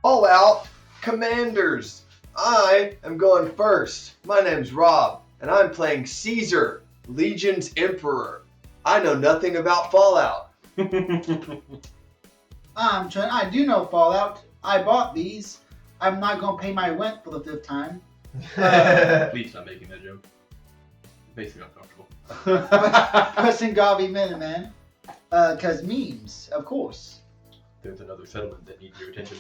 All out commanders. I am going first. My name's Rob, and I'm playing Caesar, Legion's Emperor. I know nothing about Fallout. I'm Trent. I do know Fallout. I bought these. I'm not going to pay my rent for the 5th time. Please stop making that joke. It makes me uncomfortable. Question Garvey Minute, man. Because memes, of course. There's another settlement that needs your attention.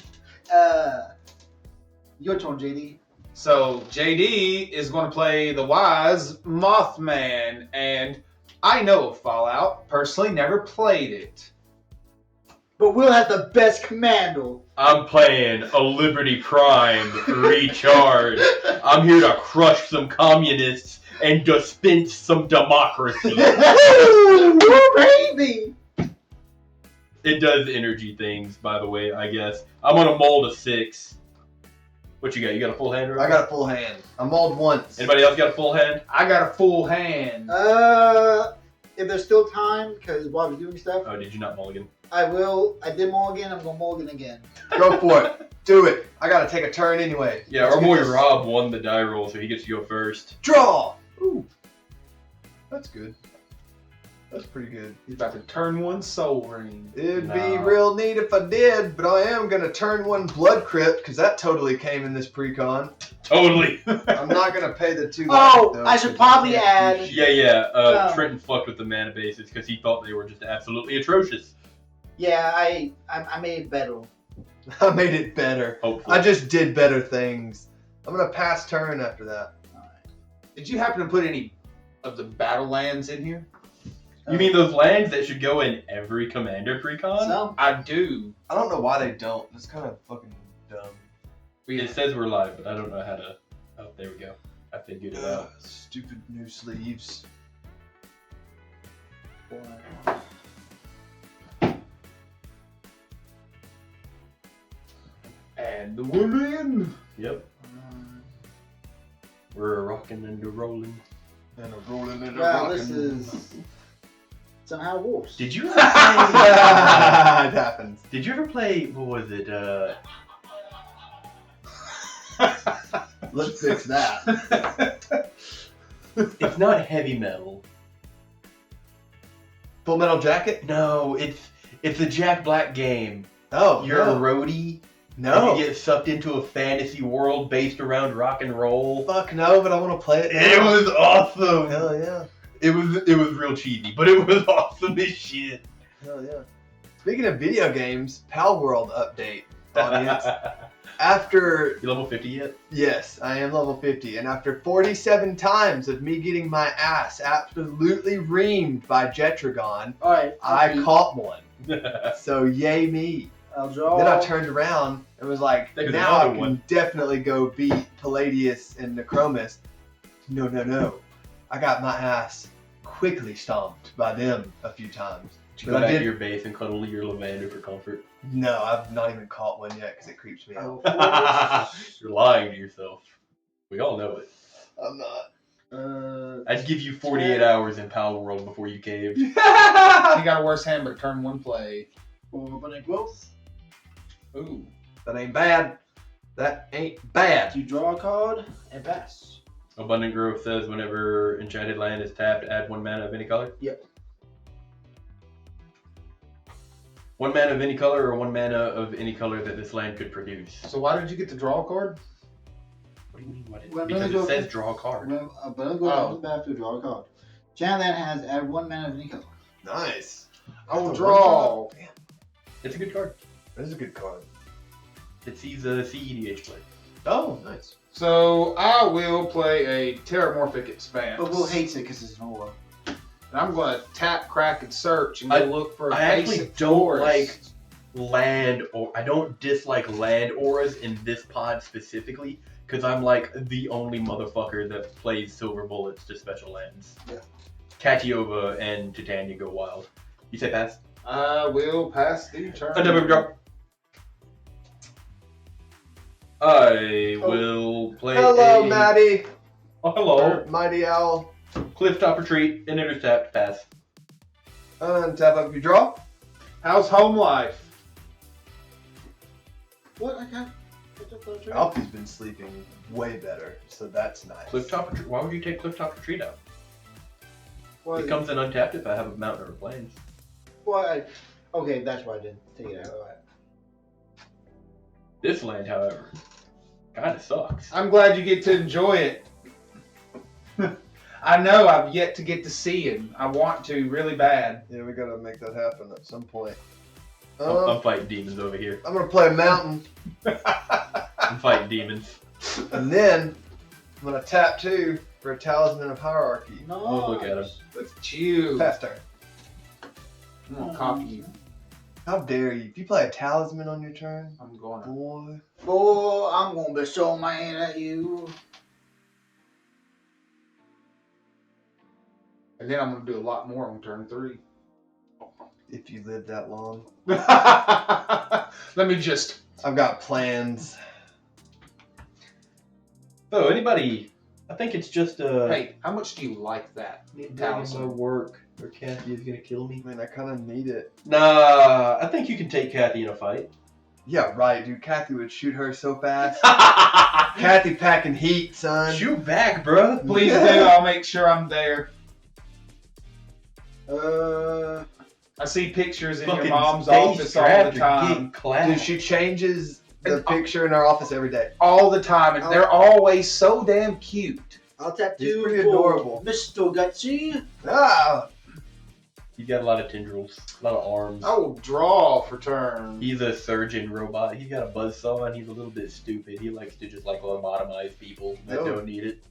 Your turn, JD. So JD is going to play the wise Mothman, and I know of Fallout. Personally, never played it. But Will has the best commando. I'm playing a Liberty Prime recharge. I'm here to crush some communists and dispense some democracy. Woo, baby! It does energy things, by the way, I guess. I'm on a mold of 6. What you got? You got a full hand? I got a full hand. I mauled once. Anybody else got a full hand? I got a full hand. If there's still time, because while we're doing stuff, Oh, did you not mulligan? I will. I did mulligan. I'm going to mulligan again. Go for it. Do it. I gotta take a turn anyway. Yeah, Let's our get boy this- Rob won the die roll, so he gets to go first. Draw. Ooh. That's good. That's pretty good. He's about to turn one soul ring. It'd be No. real neat if I did, but I am gonna turn one blood crypt because that totally came in this pre-con. Totally. I'm not gonna pay the $2. Oh, though, I should 'cause probably can't do add- shit. Yeah. Trenton fucked with the mana bases because he thought they were just absolutely atrocious. Yeah, I made it better. I made it better. Hopefully. I just did better things. I'm gonna pass turn after that. Did you happen to put any of the battle lands in here? You mean those lands that should go in every commander precon? So, I do. I don't know why they don't. It's kind of fucking dumb. It says we're live, but I don't know how to. Oh, there we go. I figured it out. Stupid new sleeves. And the woman. Yep. We're rocking and rolling. And a rolling and a wow, rocking. this is somehow worse. Did you ever it play? happens. Did you ever play? What was it? Let's fix that. It's not heavy metal. Full Metal Jacket? No, it's a Jack Black game. Oh, You're no. a roadie. No. And you get sucked into a fantasy world based around rock and roll. Fuck no, but I want to play it. It now. was awesome. Hell yeah. It was real cheesy, but it was awesome as shit. Hell yeah. Speaking of video games, Pal World update, audience. After, You level 50 yet? yes, I am level 50, and after 47 times of me getting my ass absolutely reamed by Jetragon, Alright, I caught one. So yay me. I'll draw. Then I turned around and was like, There's now I another can one. definitely go beat Palladius and Necromus. No. I got my ass quickly stomped by them a few times. Did you But go I back did- to your base and cuddle your Lavander for comfort? No, I've not even caught one yet because it creeps me out. You're lying to yourself. We all know it. I'm not. I'd give you 48 hours in Power World before you caved. He got a worse hand, but a turn one play. Abundant growth. Ooh. That ain't bad. That ain't bad. You draw a card and pass. Abundant Growth says whenever enchanted land is tapped, add 1 mana of any color. Yep. 1 mana of any color or 1 mana of any color that this land could produce. So why did you get the draw card? What do you mean? Well, Because no, it says draw a card. When abundant growth comes back to draw a card. Channel that has add 1 mana of any color. Nice. I will That's a draw. one-shot? Damn, It's a good card. that is a good card. It sees a CEDH play. Oh, nice. So I will play a Terramorphic Expanse. But Will hates it because it's an aura. And I'm going to tap, crack, and search and go look for a I actually basic don't forest. like land, or I don't dislike land auras in this pod specifically, because I'm like the only motherfucker that plays silver bullets to special lands. Yeah. Katiova and Titania go wild. You say pass? I will pass the turn. A double drop. I will play Hello, a... Maddie. Oh, hello. Mighty Owl. Clifftop retreat, and intercept, pass. Untap up your draw. How's home life? What? I got the Alfie's been sleeping way better, so that's nice. Clifftop. Why would you take Clifftop Retreat out? Well, It comes in untapped if I have a mountain or plains. well, okay, that's why I didn't take it out. All right. This land, however, kind of sucks. I'm glad you get to enjoy it. I know I've yet to get to see it. I want to really bad. Yeah, we gotta make that happen at some point. I'm fighting demons over here. I'm gonna play a mountain, I'm fighting demons. and then I'm gonna tap 2 for a Talisman of Hierarchy. No. Oh, look at him. Let's chew. Pass turn. I'm gonna copy you. How dare you? If you play a Talisman on your turn, I'm going to. boy. Boy, I'm gonna be so mad at you. And then I'm gonna do a lot more on turn 3. If you live that long. Let me just. I've got plans. So, anybody, I think it's just Hey, how much do you like that? my Talisman. work, or Kathy is gonna kill me. I mean, I kind of need it. Nah, I think you can take Kathy in a fight. Yeah, right, dude. Kathy would shoot her so fast. Kathy packing heat, son. Shoot back, bruh. Please do. I'll make sure I'm there. I see pictures in your mom's office all the time. Dude, she changes the picture in our office every day. All the time, and they're always so damn cute. I'll tap He's 2 pretty for adorable. Mr. Gutsy. Ah! He's got a lot of tendrils, a lot of arms. I will draw for turn. He's a surgeon robot. He's got a buzzsaw and he's a little bit stupid. He likes to just like lobotomize people that Oh. don't need it.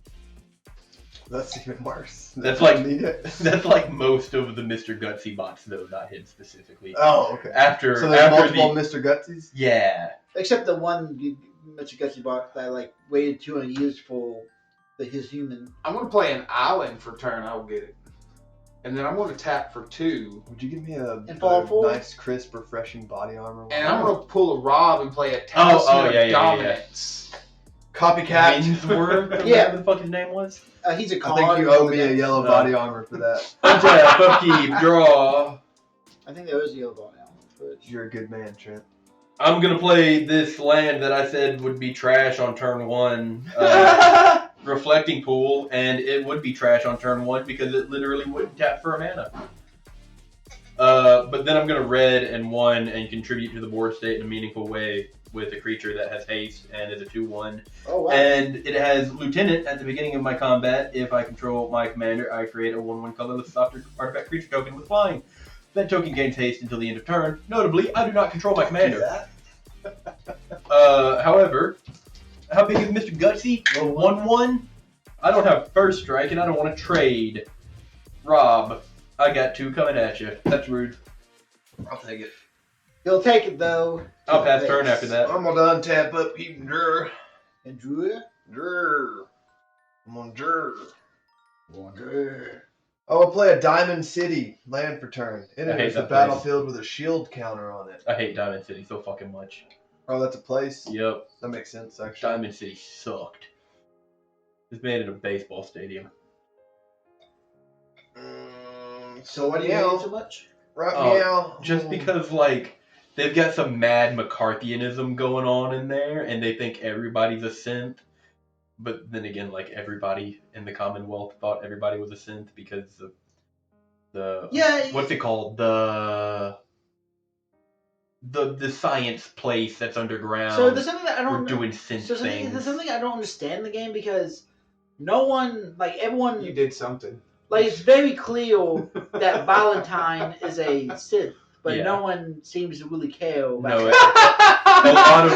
That's even worse. That's I like- need it. That's like most of the Mr. Gutsy bots, though, not him specifically. Oh, okay. After So there's after multiple the Mr. Gutsies? yeah, Except the one Mr. Gutsy bought that like waited 200 years for his human. I'm gonna play an island for turn. I'll get it, and then I'm gonna tap for 2, Would you give me a Fall Forward? nice, crisp, refreshing body armor? and I'm gonna pull a Rob and play a Talisman of Dominance. Copycat. Winsworth, or Yeah. whatever the fuck his name was. He's a I con. think you owe me a yellow No. body armor for that. Yeah, fuck you, draw. I think there is a yellow ball now. But You're a good man, Trent. I'm gonna play this land that I said would be trash on turn 1, Reflecting Pool, and it would be trash on turn 1 because it literally wouldn't tap for a mana. But then I'm gonna red and 1 and contribute to the board state in a meaningful way with a creature that has haste and is a 2/1. oh wow. And it has Lieutenant at the beginning of my combat. If I control my commander, I create a 1/1 colorless artifact creature token with flying. That token gains haste until the end of turn. Notably, I do not control my commander. However, how big is Mr. Gutsy? A 1/1? I don't have first strike and I don't want to trade. Rob, I got 2 coming at you. That's rude. I'll take it. He'll take it though. I'll pass turn after that. I'm gonna untap up Heat Drur. And drew it. Drur. I'm on Drur. Wonder. Oh, I'll play a Diamond City land for turn. It I hate enters the that place. battlefield with a shield counter on it. I hate Diamond City so fucking much. Oh, that's a place? Yep, That makes sense, actually. Diamond City sucked. It's made in a baseball stadium. So what do you meow. hate so much? Right, Oh, meow. Just because, like, they've got some mad McCarthyanism going on in there, and they think everybody's a synth. But then again, like, everybody in the Commonwealth thought everybody was a synth because of the Yeah. what's it called? The science place that's underground. So there's something that I we're don't. doing synth So things. there's something I don't understand in the game because no one, like everyone, You did something. like it's very clear that Valentine is a Sith, but Yeah. no one seems to really care about No, it. a lot of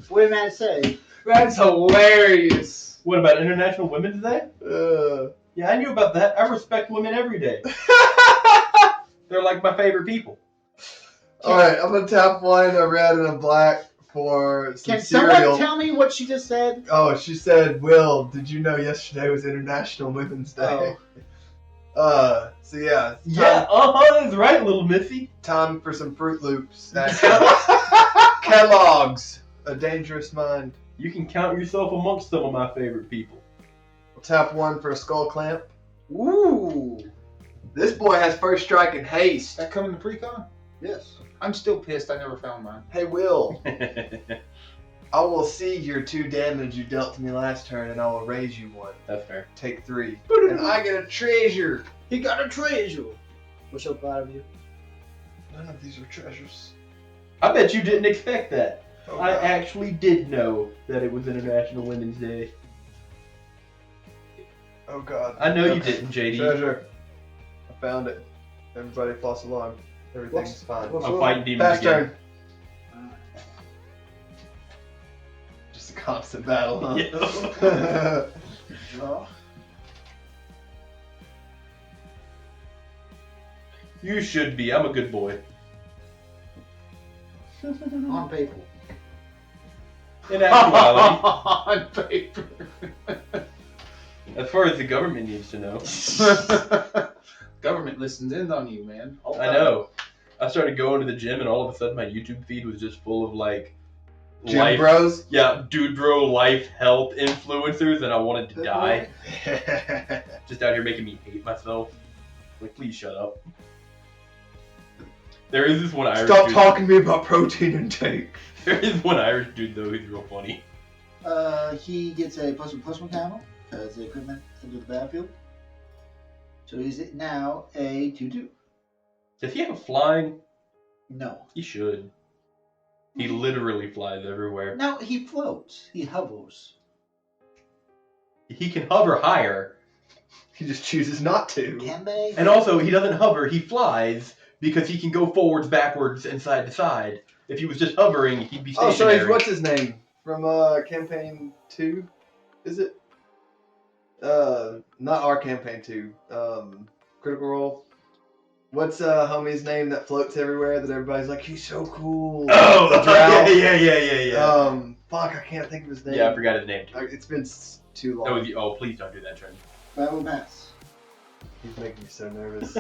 What did man say? That's hilarious. What about International Women's Day? Uh, Yeah, I knew about that. I respect women every day. They're like my favorite people. Alright, I'm gonna tap 1, a red and a black for some Can cereal. someone tell me what she just said? Oh, she said, Will, did you know yesterday was International Women's Day? So yeah. it's Yeah, that's right, little Missy. Time for some Fruit Loops. Kellogg's, A Dangerous Mind. You can count yourself amongst some of my favorite people. We'll tap 1 for a Skull Clamp. Ooh. This boy has first strike and haste. That coming to pre-con? Yes. I'm still pissed I never found mine. Hey, Will. I will see your 2 damage you dealt to me last turn, and I will raise you 1. That's fair. Take 3. And I get a treasure. He got a treasure. We're so proud of you. None of these are treasures. I bet you didn't expect that. Oh, I God. actually did know that it was International Women's Day. Oh, God. I know you didn't, JD. Treasure. I found it. Everybody false alarm. Everything's What's- fine. what's- I'm fighting demons Fast again. turn. Just a constant battle, huh? Yeah. Draw. You should be. I'm a good boy. On paper. In actuality, On paper. as far as the government needs to know. Government listens in on you, man. All the I time. know. I started going to the gym, and all of a sudden, my YouTube feed was just full of like Gym life, bros? yeah, dude, bro, life, health influencers, and I wanted to die. Just out here making me hate myself. Like, please shut up. There is this one Irish Stop dude. talking to me about protein intake. There is one Irish dude though who's real funny. He gets a +1/+1 counter because the equipment into the battlefield. So he's now a 2/2. Does he have a flying? No. He should. He literally flies everywhere. No, he floats. He hovers. He can hover higher, He just chooses not to. Can they? and also he doesn't hover. He flies because he can go forwards, backwards, and side to side. If he was just hovering, he'd be Oh, so stationary. he's what's his name from campaign 2? Is it? Not our campaign 2. Critical Role. What's homie's name that floats everywhere that everybody's like, he's so cool. Oh, The drow. yeah. Fuck, I can't think of his name. Yeah, I forgot his name too. It's been too long. That was, oh, please don't do that, Trent. Battle pass. He's making me so nervous.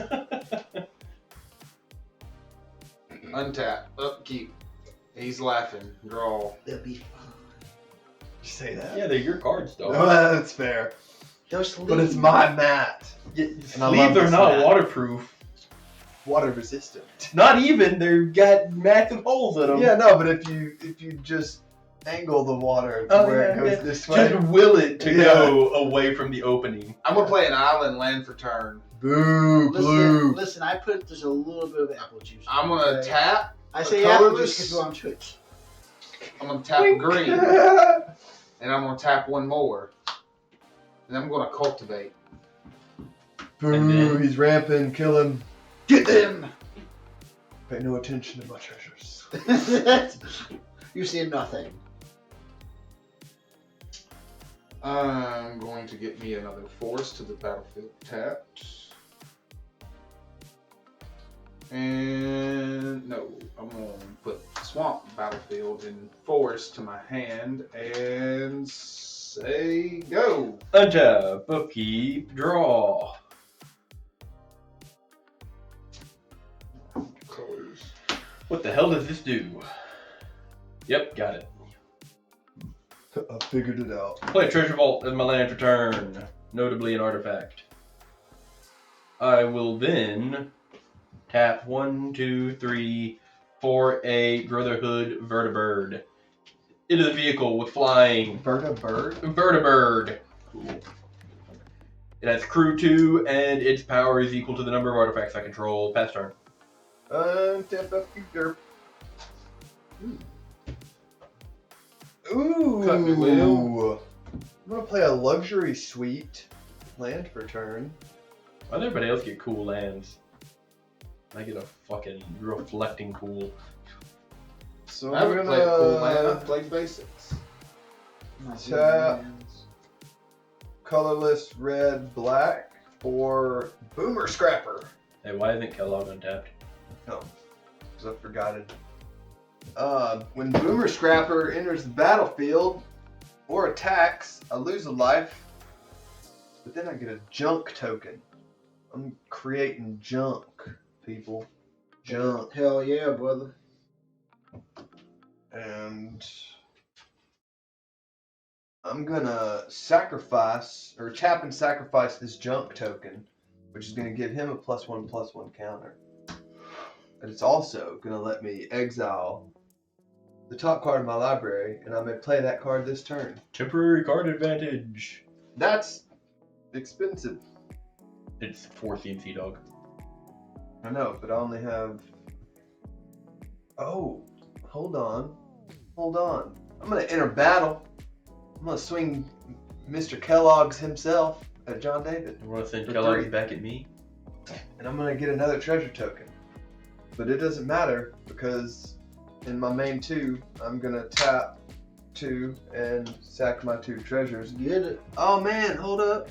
Untap. Upkeep. He's laughing. Draw. They'll be fine. You say that? Yeah, they're your cards, though. No, that's fair. Those But it's my mat. Sleeves And I love are this not mat. waterproof. Water resistant. Not even. They've got massive holes in them. Yeah, no, but if you just angle the water to where it goes this way. Just will it to Yeah. go away from the opening. I'm gonna play an island land for turn. Boo, blue. Listen, I put just a little bit of apple juice. I'm gonna Okay? tap. I say a apple colorless- juice because we're on Twitch. I'm gonna tap Wink. green, and I'm gonna tap one more, and I'm gonna cultivate. Boo, And then- he's ramping, kill him. Get them! Pay no attention to my treasures. You see nothing. I'm going to get me another force to the battlefield tapped. And no, I'm going to put Swamp Battlefield and Forest to my hand and say go. Untap, upkeep, draw. Colors. What the hell does this do? Yep, got it. I figured it out. Play a treasure vault as my land for turn, notably an artifact. I will then tap 1, 2, 3, 4, a Brotherhood Vertibird. It is a vehicle with flying. Bird? Vertibird. Cool. It has crew 2, and its power is equal to the number of artifacts I control. Pass turn. Tap up your Ooh. Cut me, Will. I'm gonna play a luxury suite land for turn. Why does everybody else get cool lands? I get a fucking reflecting pool. So I I'm haven't played cool land. gonna I've played basics. tap colorless red black for Boomer Scrapper. Hey, why isn't Kellogg untapped? No, because I forgot it. When Boomer Scrapper enters the battlefield or attacks, I lose a life, but then I get a junk token. I'm creating junk, people. Junk. Hell yeah, brother. And I'm gonna sacrifice, or tap and sacrifice this junk token which is going to give him a +1/+1 counter. And it's also going to let me exile the top card of my library, and I may play that card this turn. Temporary card advantage. That's expensive. It's 4 CMC, dog. I know, but I only have... Oh, hold on. Hold on. I'm going to enter battle. I'm going to swing Mr. Kellogg's himself at John David. You want to send For Kellogg's 3. back at me? And I'm going to get another treasure token. But it doesn't matter because in my main 2, I'm going to tap 2 and sack my 2 treasures. Get it. Oh man, hold up.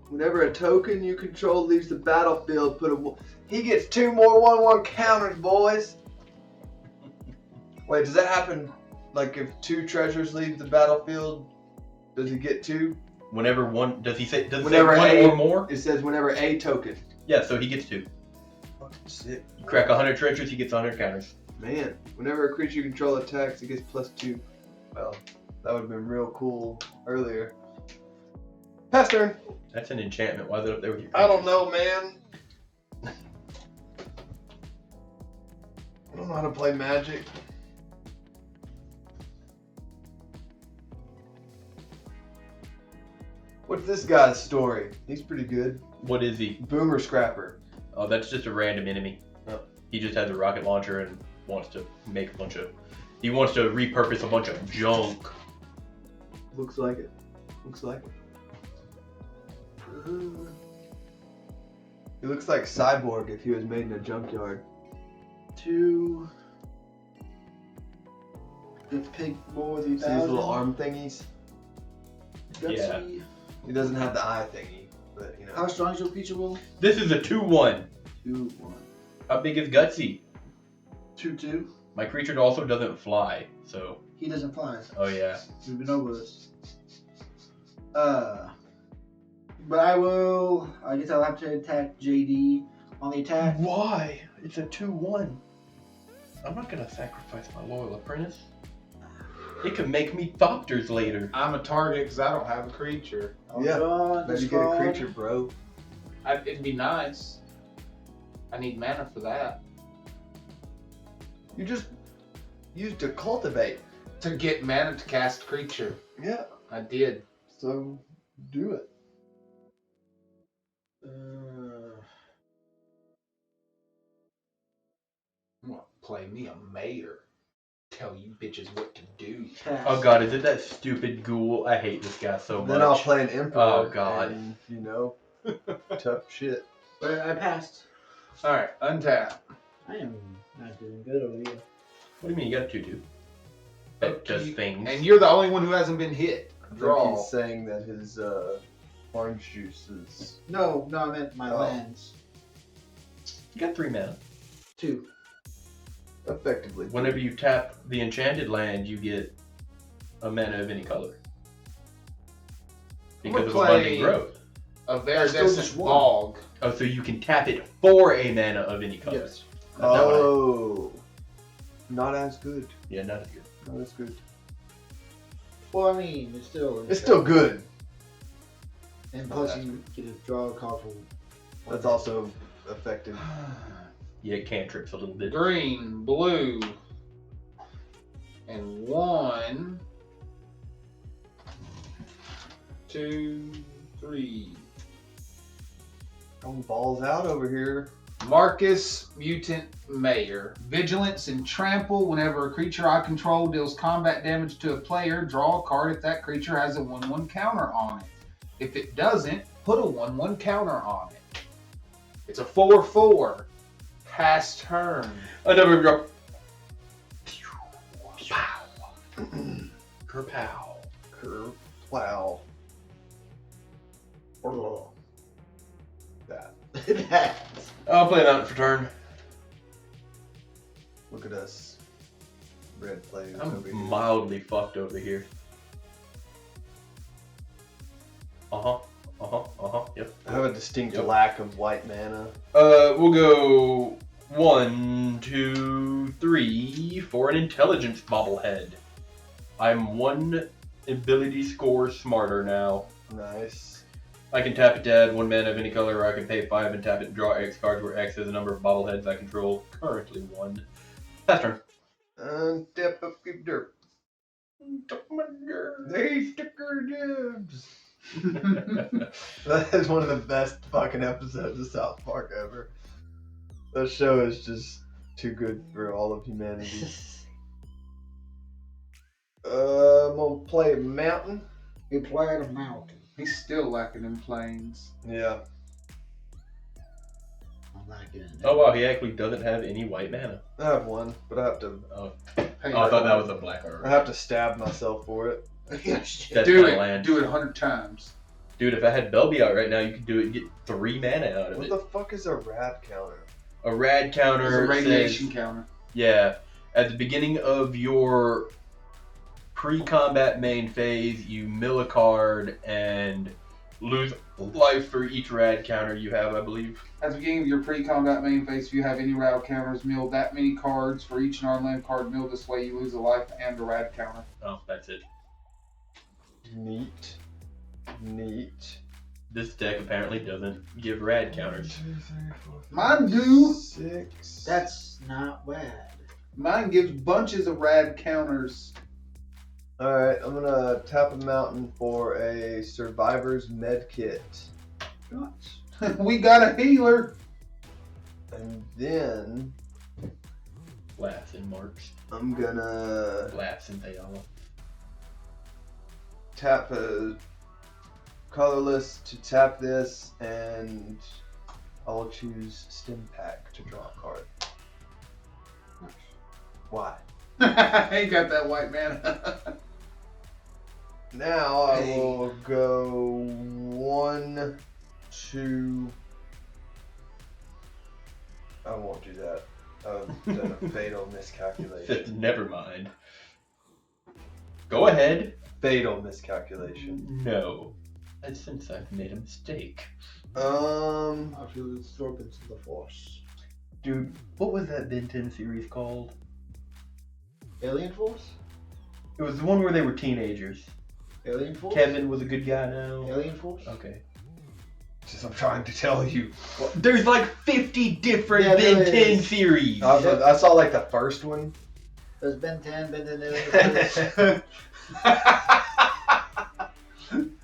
Whenever a token you control leaves the battlefield, he gets 2 more 1/1 counters, boys. Wait, does that happen? Like if 2 treasures leave the battlefield, does he get 2? Whenever one, does he say? Does it say Whenever one a- or more? It says whenever a token. Yeah, so he gets 2. Fucking sick. You crack 100 treasures, he gets 100 counters. Man, whenever a creature you control attacks, it gets +2. Well, that would have been real cool earlier. Pass turn. That's an enchantment. Why is it up there with your? I don't know, man. I don't know how to play Magic. What's this guy's story? He's pretty good. What is he? Boomer Scrapper. Oh, that's just a random enemy. Oh. He just has a rocket launcher and wants to make a bunch of. He wants to repurpose a bunch of junk. Looks like it. Looks like it. He looks like Cyborg if he was made in a junkyard. 2. If pig more than See these little arm thingies? Yeah. He doesn't have the eye thingy, but you know. How strong is your creature will? This is a 2/1. 2/1. How big is Gutsy? 2/2. My creature also doesn't fly, so. He doesn't fly. Oh yeah. We've been over this. But I guess I'll have to attack JD on the attack. Why? It's a 2/1. I'm not gonna sacrifice my loyal apprentice. It could make me Thopters later. I'm a target because I don't have a creature. Yeah, Draw, maybe get a discard. creature, bro. It'd be nice. I need mana for that. You just used to cultivate. To get mana to cast creature. Yeah, I did. so do it. I'm gonna play me a mayor. Tell you bitches what to do. Pass. Oh god, is it that stupid ghoul? I hate this guy so much. Then I'll play an Emperor. Oh, God. And, you know, tough shit. But I passed. Alright, untap. I am not doing good over here. What do you mean? You got a 2/2. That does things. And you're the only one who hasn't been hit. I think Draw. he's saying that his orange juice is... No, I meant my lands. You got 3 mana. 2. effectively. Whenever you tap the enchanted land, you get a mana of any color. Because of abundant growth. A That's still Veridescent just one. Bog. Oh, so you can tap it for a mana of any color. Yes. That's not what I- Oh. Not as good. yeah, not as good. Not as good. Well, I mean, it's still. It's still good. And plus, you get to draw a card from. That's also effective. Yeah, cantrips a little bit. Green, blue, and 1, 2, 3. Throwing balls out over here. Marcus, Mutant Mayor. Vigilance and Trample. Whenever a creature I control deals combat damage to a player, draw a card if that creature has a 1/1 counter on it. If it doesn't, put a 1/1 counter on it. It's a 4/4. Pass turn. Another drop. Kerpow. Curve. Plow. That. I'll play that for turn. Look at us. Red players I'm over here. mildly fucked over here. Yep. I have a distinct Yep. lack of white mana. We'll go 1, 2, 3 for an intelligence bobblehead. I'm 1 ability score smarter now. Nice. I can tap it to add 1 mana of any color, or I can pay 5 and tap it and draw X cards, where X is the number of bobbleheads I control. Currently 1. Pass turn. Tap up, keep dirt. They sticker dibs. That is one of the best fucking episodes of South Park ever. That show is just too good for all of humanity. I'm gonna play Mountain. You play the mountain. He's still lacking in planes. Yeah. I'm not getting it. Oh wow, he actually doesn't have any white mana. I have one, but I have to. Oh, Hey, I thought that was a black I art. have to stab myself for it. That's do my it. land. Do it 100 times. Dude, if I had Belby out right now, you could do it and get 3 mana out of What it. the fuck is a rad counter? A rad counter It's a radiation says, counter. yeah, at the beginning of your pre-combat main phase, you mill a card and lose life for each rad counter you have, I believe. At the beginning of your pre-combat main phase, if you have any rad counters, mill that many cards. For each non-land card milled this way, you lose a life and a rad counter. Oh, that's it. Neat. This deck apparently doesn't give rad counters. 1, 2, 3, 4, 5, Mine do. 6. That's not bad. Mine gives bunches of rad counters. Alright, I'm gonna tap a mountain for a Survivor's Med Kit. We got a healer. And then Laughs and marks. I'm gonna Laughs and payoff. tap a colorless to tap this, and I'll choose Stim Pack to draw a card. Why? Ain't got that white mana. Now I will go 1, 2. I won't do that. I've done a fatal miscalculation. Never mind. Go ahead. Fatal miscalculation. No. Since I've made a mistake. I feel absorbed into the force. Dude, what was that Ben 10 series called? Alien Force? It was the one where they were teenagers. Alien Force? Kevin was a good guy now. Alien Force? Okay. Just I'm trying to tell you. There's like 50 different Yeah, Ben there 10 is. series. I saw like the first one. There's Ben 10, Ben 10 Alien Force.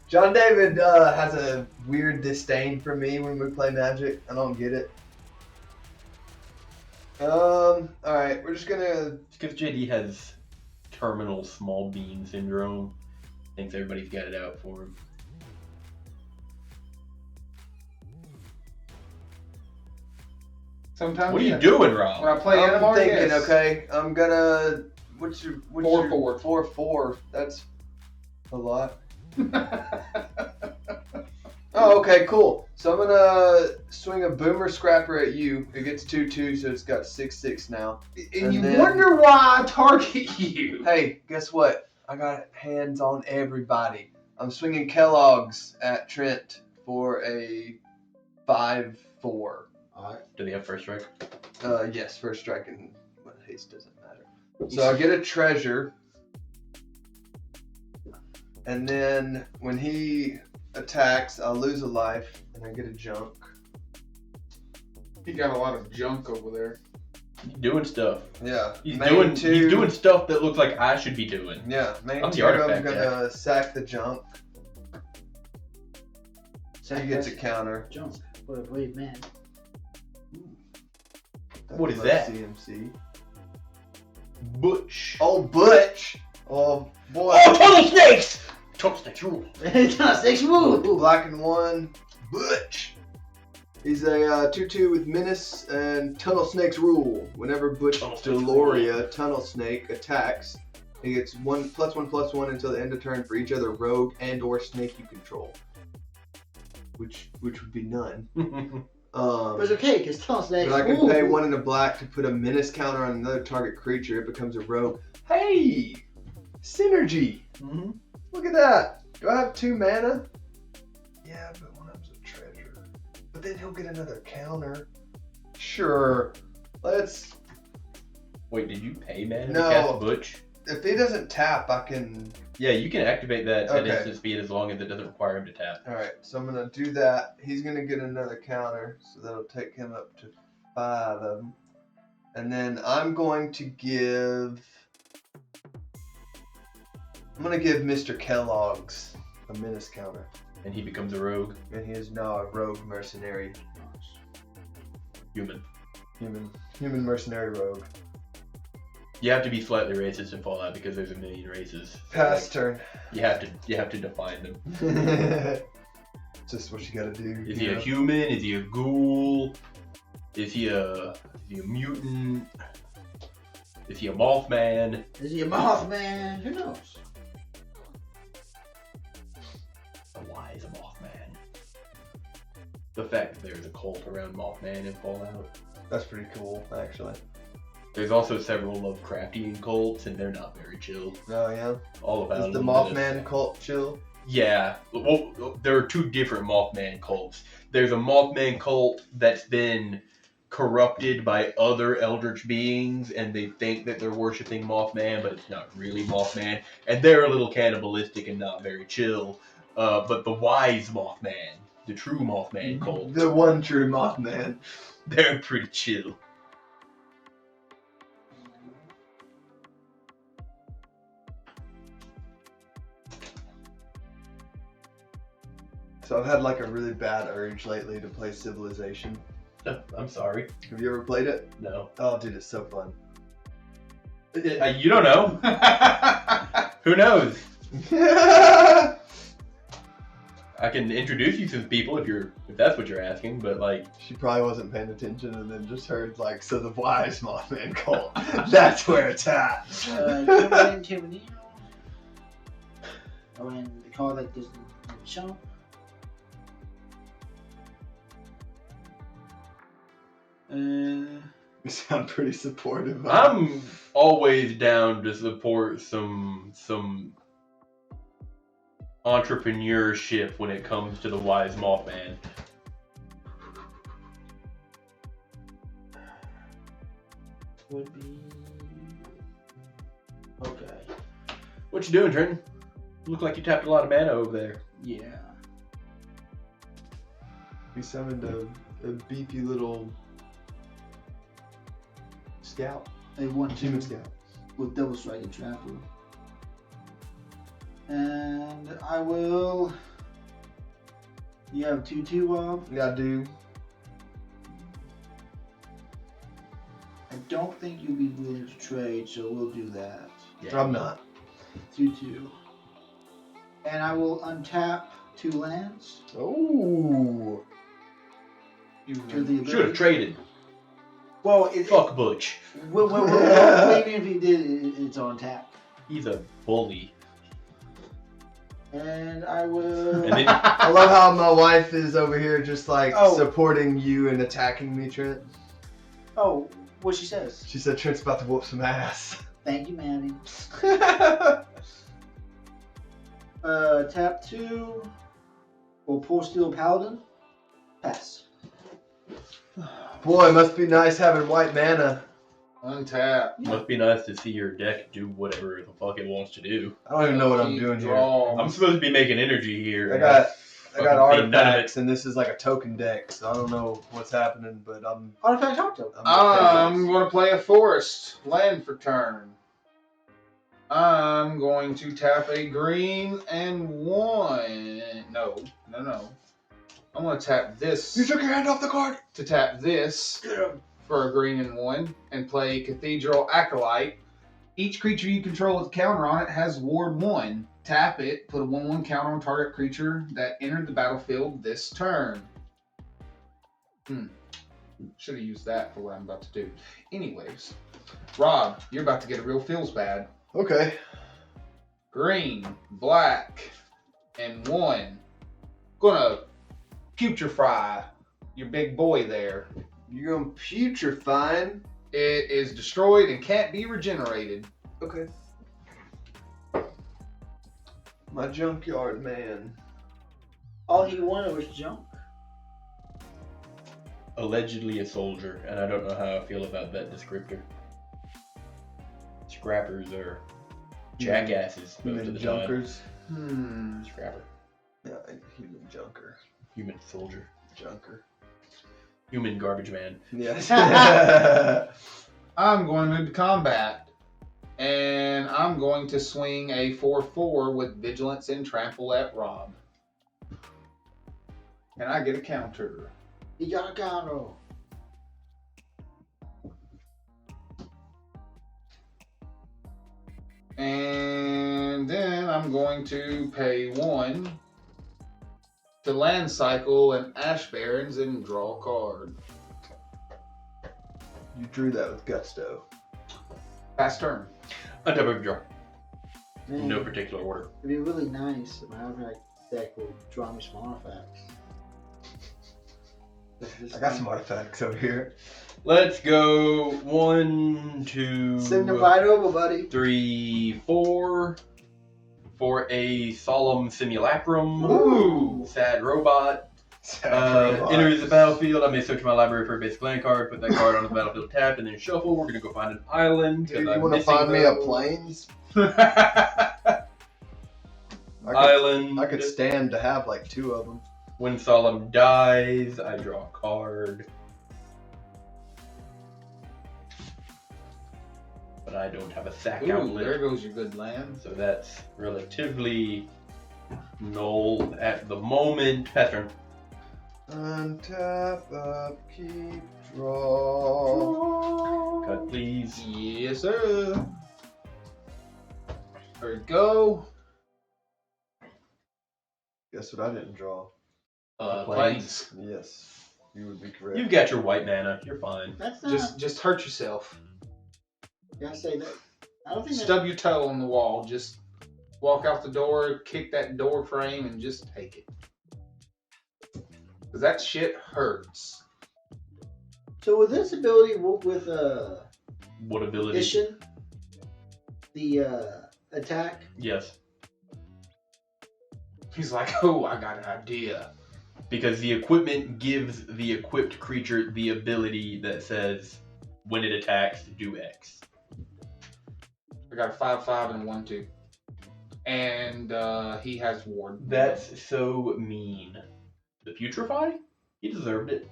John David has a weird disdain for me when we play Magic. I don't get it. Alright, we're just gonna... Because JD has terminal small bean syndrome. Thinks everybody's got it out for him. Sometimes. What are yeah. you doing, When Rob? I play I'm Animal, thinking, yes. okay, I'm gonna... What's your... 4/4. 4/4. That's a lot. Oh, okay, cool. So I'm gonna swing a Boomer Scrapper at you. It gets 2/2, so it's got 6/6 now. And you then- wonder why I target you. Hey, guess what? I got hands on everybody. I'm swinging Kellogg's at Trent for a 5/4. Alright. Do they have first strike? Yes, first strike and haste doesn't matter. So I get a treasure. And then when he attacks, I'll lose a life and I get a junk. You got a lot of junk over there. He's doing stuff. Yeah. He's main he's doing stuff that looks like I should be doing. Yeah, main I'm the 2, I'm artifact gonna sack the junk. Sack He gets a that counter. junk. What a brave man. What is Low that? CMC. Butch. Oh, Butch! Oh, boy. Oh, tunnel snakes! Tunnel snakes rule. It's not 6 move! Black and 1, Butch. He's a 2/2 with Menace and Tunnel Snake's rule. Whenever Butch Tunnel Snake's Deloria, Tunnel Snake, attacks, he gets +1/+1 until the end of turn for each other rogue and/or snake you control. Which would be none. But it's okay, because Tunnel Snake. But I can pay 1 in a black to put a Menace counter on another target creature. It becomes a rogue. Hey! Synergy! Mm-hmm. Look at that! Do I have 2 mana? Yeah, but one of them's a treasure. But then he'll get another counter. Sure. Let's... Wait, did you pay mana No. to cast Butch? if he doesn't tap, I can. Yeah, you can activate that at Okay. instant speed as long as it doesn't require him to tap. All right, so I'm gonna do that. He's gonna get another counter, so that'll take him up to 5 of them. And then I'm going to give. I'm gonna give Mr. Kellogg's a menace counter, And he becomes a rogue and he is now a rogue mercenary, human. human mercenary rogue. You have to be slightly racist in Fallout because there's a million races. So, Pass turn. you have to define them. Just what you gotta do. Is you he know? a human? Is he a ghoul? Is he a mutant? Is he a Mothman? Is he a Mothman? Who knows? Why is a Mothman? The fact that there's a cult around Mothman in Fallout. That's pretty cool, actually. There's also several Lovecraftian cults, and they're not very chill. Oh yeah. All about Is the a little bit of- Mothman cult chill? Yeah, well, there are two different Mothman cults. There's a Mothman cult that's been corrupted by other eldritch beings, and they think that they're worshiping Mothman, but it's not really Mothman. And they're a little cannibalistic and not very chill. But the wise Mothman, the true Mothman cult, The one true Mothman. they're pretty chill. So I've had like a really bad urge lately to play Civilization. I'm sorry. Have you ever played it? No. Oh, dude, it's so fun. You don't know. Who knows? I can introduce you to some people if that's what you're asking, but like She probably wasn't paying attention and then just heard like, so the wise Mothman cult. That's where it's at. Timothy. Oh, and they call it like this in the show. You sound pretty supportive. I'm always down to support some entrepreneurship when it comes to the wise Mothman. Would be okay. What you doing, Trenton? You look like you tapped a lot of mana over there. Yeah. You summoned a beefy little scout. They want Human to scout. with double strike and trample. And I will. You have 2/2, Bob. Yeah, I do. I don't think you'll be willing to trade, so we'll do that. I'm not. 2/2. And I will untap 2 lands Oh. to the Should have ability. traded. Well, it, Fuck Butch. well, even if he did, it's on tap. He's a bully. And I will. And then I love how my wife is over here just like Oh. supporting you and attacking me, Trent. Oh, what she says? She said Trent's about to whoop some ass. Thank you, Manny. Tap 2. Will Poor Steel Paladin. Pass. Boy, it must be nice having white mana. Untap. must be nice to see your deck do whatever the fuck it wants to do. I don't even know what I'm doing here. I'm supposed to be making energy here. I got Fucking none of artifacts, and this is like a token deck, so I don't know what's happening, but Artifact Talk to. I'm going to play a forest land for turn. I'm going to tap a green and 1. No. I'm going to tap this. You took your hand off the card. To tap this for a green and 1 and play Cathedral Acolyte. Each creature you control with a counter on it has Ward 1. Tap it, put a 1/1 counter on target creature that entered the battlefield this turn. Should have used that for what I'm about to do. Anyways, Rob, you're about to get a real feels bad. Okay. Green, black, and 1. Gonna putrefy your big boy there. You're going putrefying. It is destroyed and can't be regenerated. Okay. My junkyard man. All he wanted was junk. Allegedly a soldier, and I don't know how I feel about that descriptor. Scrappers are jackasses most Human of the time. junkers. Scrapper. Yeah, human junker. Human soldier. Junker. Human garbage man. Yes. I'm going to move to combat. And I'm going to swing a 4/4 with Vigilance and Trample at Rob. And I get a counter. You got a counter. And then I'm going to pay 1 to land cycle and Ash Barrens and draw a card. You drew that with gusto. Pass turn. Untap of draw. Man, No particular order. it'd be really nice if my artifact deck will draw me some artifacts. I got some artifacts over here. Let's go 1, 2, Send them right over, buddy. 3, 4 for a solemn simulacrum. Ooh. Sad robot. Enters the battlefield. I may search my library for a basic land card, put that card on the battlefield tap, and then shuffle. We're gonna go find an island. Dude, you I'm want to missing find me a those. plains? Island. I could stand to have like 2 of them. When Solemn dies, I draw a card. But I don't have a sack Ooh, outlet. there goes your good land. So that's relatively null at the moment. Pass turn. Untap, upkeep, draw. Cut, please. Yes, sir. There we go. Guess what I didn't draw? Plains. Yes, you would be correct. You've got your white mana. You're fine. That's not. Just hurt yourself. Can I say that? I don't think that. Stub your toe on the wall. Just walk out the door, kick that door frame, and just take it. Cause that shit hurts. So will this ability work with What ability? Ishin? The attack? Yes. He's like, oh, I got an idea. Because the equipment gives the equipped creature the ability that says, when it attacks, do X. I got a 5/5 and a 1/2, and he has ward. That's so mean. The Putrefy? He deserved it.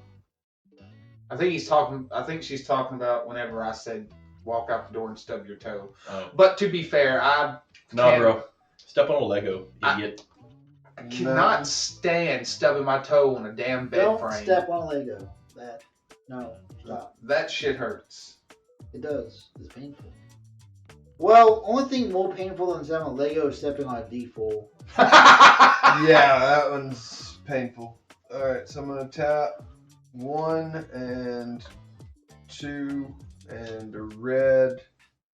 I think she's talking about whenever I said walk out the door and stub your toe. Oh. But to be fair, I Nah, bro. Step on a Lego, idiot. I cannot stand stubbing my toe on a damn bed Don't frame. step on Lego. No, stop. That shit hurts. It does. It's painful. Well, only thing more painful than stepping on Lego is stepping on a D4. Yeah, that one's painful. Alright, so I'm going to tap 1 and 2 and a red,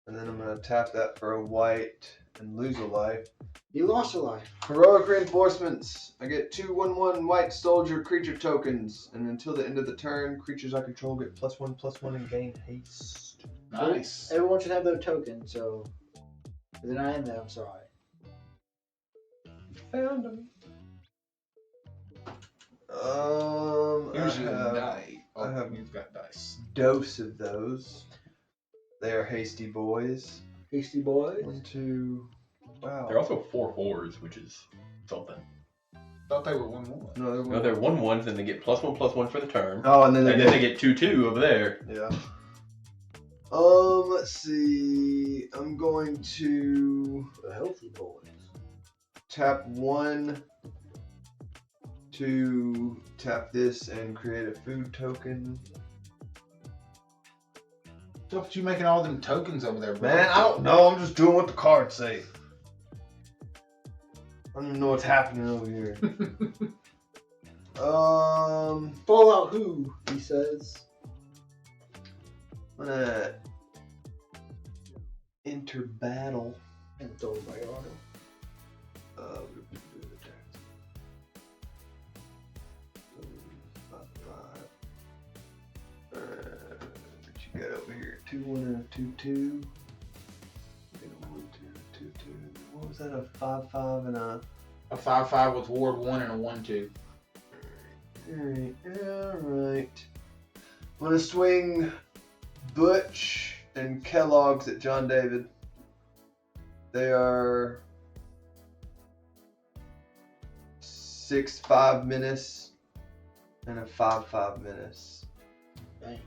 and then I'm going to tap that for a white and lose a life. You lost a life. Heroic reinforcements. I get 2 1/1 white soldier creature tokens, and until the end of the turn, creatures I control get +1/+1 and gain haste. Nice. Everyone should have their token, so if they're not in there, I'm sorry. Found them. Here's I your have die. Oh, I have- you've got dice. dose of those. They are hasty boys. Hasty boys. 1, 2. Wow. They're also 4/4s, which is something. Thought they were 1/1. No, No, they're 1/1s, and they get +1/+1 for the turn. Oh, and then And then they get 2/2 over there. Yeah. Let's see. I'm going to The healthy boys. tap 1 to tap this and create a food token. What you making all them tokens over there, bro? Man, I don't know. I'm just doing what the cards say. I don't even know what's happening over here. Fallout who? He says. I'm gonna enter battle. And throw by auto. What you got over here? 2 1 and a 2 2. Get a 1 2 2 2. What was that? A 5 5 and a. A 5/5 with ward 1 and a 1/2. Alright. I'm gonna swing Butch and Kellogg's at John David. They are 6 5 menace and a 5 menace. Dang.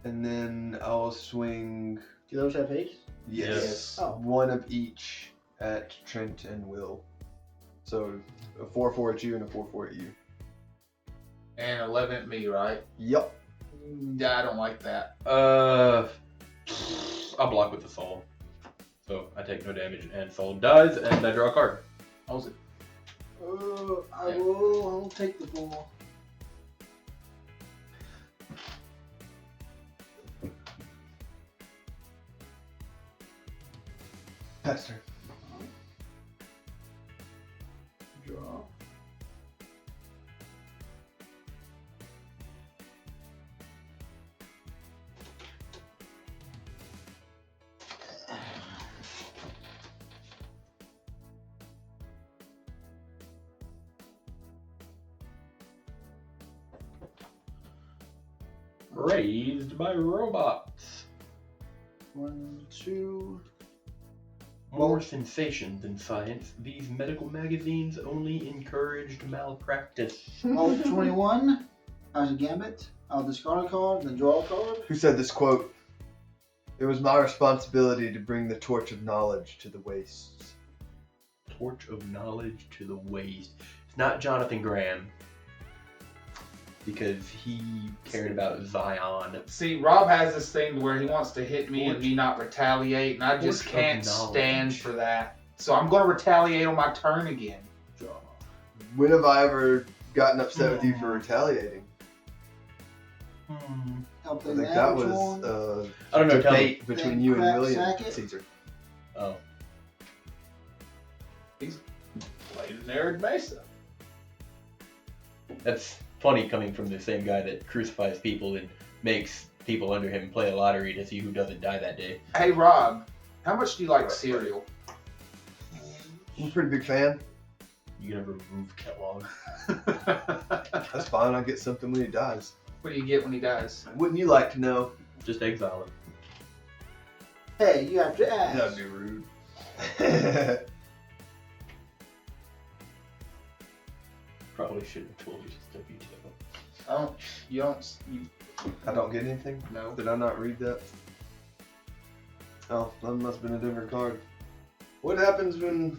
And then I'll swing. Do those have haste? Yes. Oh. One of each at Trent and Will. So a 4/4 at you and a 4/4 at you. And 11 at me, right? Yep. Yeah, I don't like that. I'll block with the soul. So I take no damage and soul dies and I draw a card. How was it? I'll take the ball. Pastor. Draw. Raised by robots. 1, 2. More sensation than science, these medical magazines only encouraged malpractice. Roll 21. As a gambit, I'll discard a card, then draw a card. Who said this quote? It was my responsibility to bring the torch of knowledge to the wastes. Torch of knowledge to the waste. It's not Jonathan Graham. Because he cared about Zion. See, Rob has this thing where he wants to hit me and me not retaliate, and I just Torch of can't knowledge. stand for that. So I'm going to retaliate on my turn again. When have I ever gotten upset with you for retaliating? I'll I play think that. that Which was one? I don't know, tell me. debate between you and Crap William sacket. Caesar. Oh. He's played an Arid Mesa. That's funny coming from the same guy that crucifies people and makes people under him play a lottery to see who doesn't die that day. Hey, Rob, how much do you like cereal? I'm a pretty big fan. You gonna remove Kellogg? That's fine. I'll get something when he dies. What do you get when he dies? Wouldn't you like to know? Just exile him. Hey, you have to ask. That'd be rude. Probably shouldn't have told you just WTF. I don't get anything? No. Did I not read that? Oh, that must have been a different card. What happens when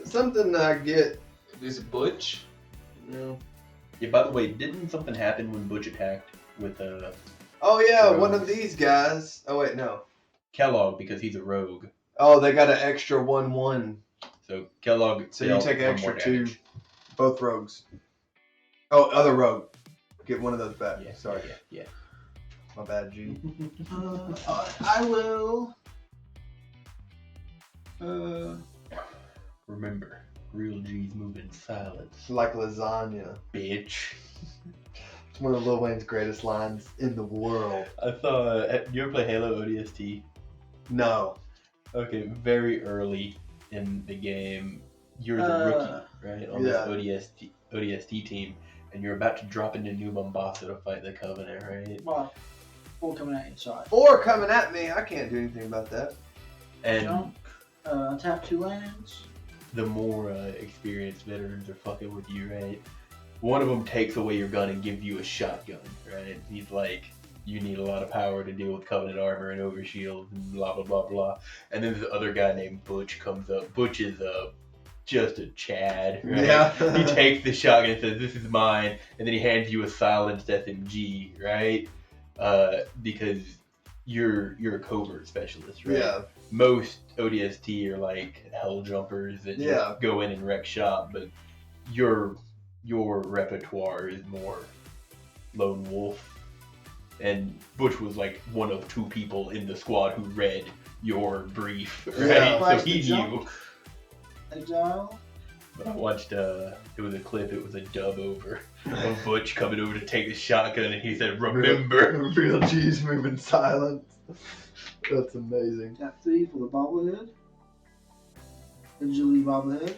something I get? Is it Butch? No. Yeah, by the way, didn't something happen when Butch attacked with Oh yeah, Rogue. one of these guys. Oh wait, no. Kellogg because he's a rogue? Oh, they got an extra 1/1. So Kellogg. So you dealt take an one more extra 2. damage. Both rogues. Oh, other rogue. Get one of those back. Yeah, Sorry. Yeah. My bad, G. I will. Remember, real G's move in silence, It's like lasagna. bitch. It's one of Lil Wayne's greatest lines in the world. I thought. You ever play Halo ODST? No. Okay, very early in the game, you're the rookie, right, on yeah. this ODST team, and you're about to drop into New Mombasa to fight the Covenant, right? Well, four coming out inside. Or coming at me. I can't do anything about that. And Jump. Tap 2 lands. the more experienced veterans are fucking with you, right? One of them takes away your gun and gives you a shotgun, right? He's like, you need a lot of power to deal with Covenant armor and overshield and blah, blah, blah, blah. And then this other guy named Butch comes up. Butch is just a Chad, right? Yeah. He takes the shotgun and says, this is mine. And then he hands you a silenced SMG, right? Because you're a covert specialist, right? Yeah. Most ODST are like hell jumpers that Yeah. just go in and wreck shop, but your repertoire is more lone wolf. And Butch was like one of 2 people in the squad who read your brief, right? Yeah. So he knew. Exile. But I watched it was a clip, it was a dub over of Butch coming over to take the shotgun and he said, remember. Real G's moving silence. That's amazing. Tap 3 for the bobblehead. Agility bobblehead.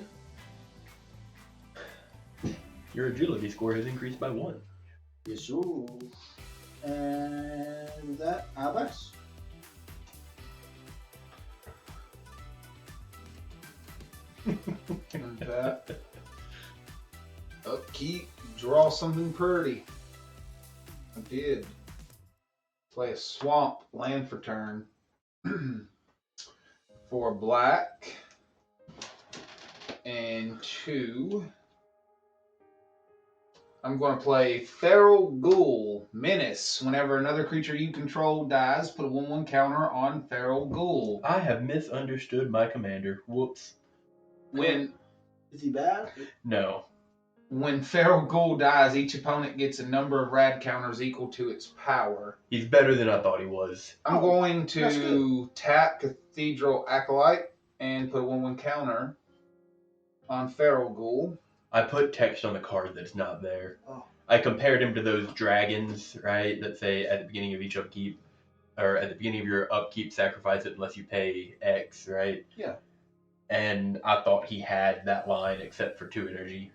Your agility score has increased by 1. Yes, sir. And with that, Abbas. And that. Upkeep, draw something pretty. I did. Play a swamp, land for turn. For black. And 2. I'm going to play Feral Ghoul, Menace. Whenever another creature you control dies, put a 1/1 counter on Feral Ghoul. I have misunderstood my commander. Whoops. When Is he bad? No. When Feral Ghoul dies, each opponent gets a number of rad counters equal to its power. He's better than I thought he was. I'm going that's to tap Cathedral Acolyte and put a 1/1 counter on Feral Ghoul. I put text on the card that's not there. Oh. I compared him to those dragons, right? That say at the beginning of each upkeep, or at the beginning of your upkeep, sacrifice it unless you pay X, right? Yeah. And I thought he had that line except for 2 energy,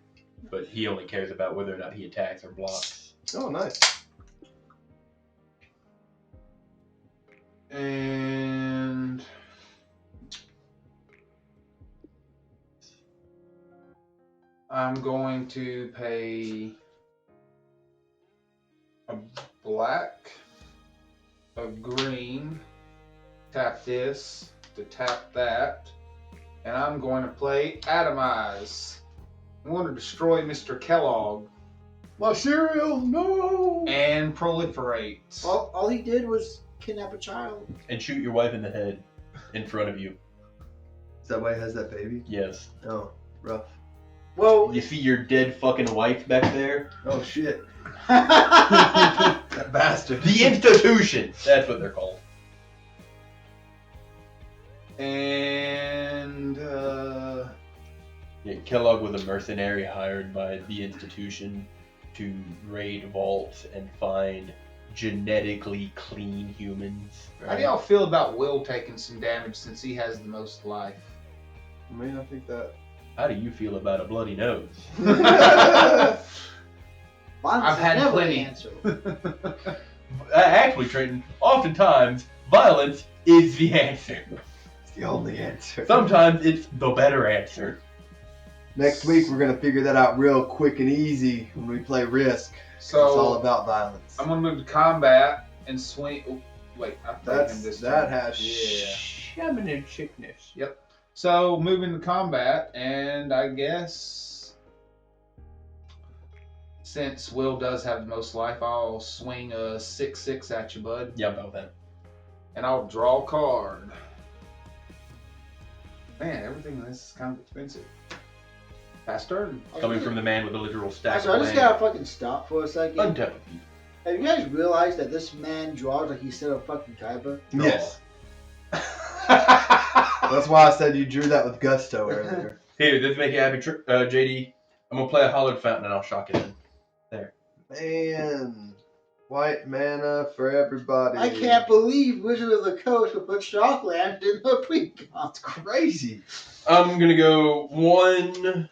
but he only cares about whether or not he attacks or blocks. Oh, nice. And I'm going to pay a black, a green, tap this to tap that, and I'm going to play Atomize. I'm going to destroy Mr. Kellogg My cereal, no! and proliferate. All he did was kidnap a child. And shoot your wife in the head in front of you. Is that why he has that baby? Yes. Oh, rough. Well, You see your dead fucking wife back there? Oh, shit. yeah, That bastard. The institution! That's what they're called. And Yeah, Kellogg was a mercenary hired by the institution to raid vaults and find genetically clean humans. how Right? do y'all feel about Will taking some damage since he has the most life? I mean, I think that. How do you feel about a bloody nose? violence I've is had never plenty. the answer. Actually, Trenton, oftentimes violence is the answer. It's the only answer. Sometimes it's the better answer. Next week, we're going to figure that out real quick and easy when we play Risk. It's all So about violence. I'm gonna move to combat and swing. Oh, wait, I played him this That turn. has Feminine chickness. Yep. So moving to combat, and I guess since Will does have the most life, I'll swing a 6/6 at you, bud, Yeah, about that. and I'll draw a card. Man, everything in this is kind of expensive. Pass turn. Coming from the man with a literal stack So I of just land. gotta fucking stop for a second. Untouched. Have you guys realized that this man draws like he said a fucking Kaiba? Yes. That's why I said you drew that with gusto earlier. Here, this make you happy, JD. I'm gonna play a hollowed fountain and I'll shock it in. Man. White mana for everybody. I can't believe Wizard of the Coast would put Shockland in the pre-con. It's crazy. I'm gonna go 1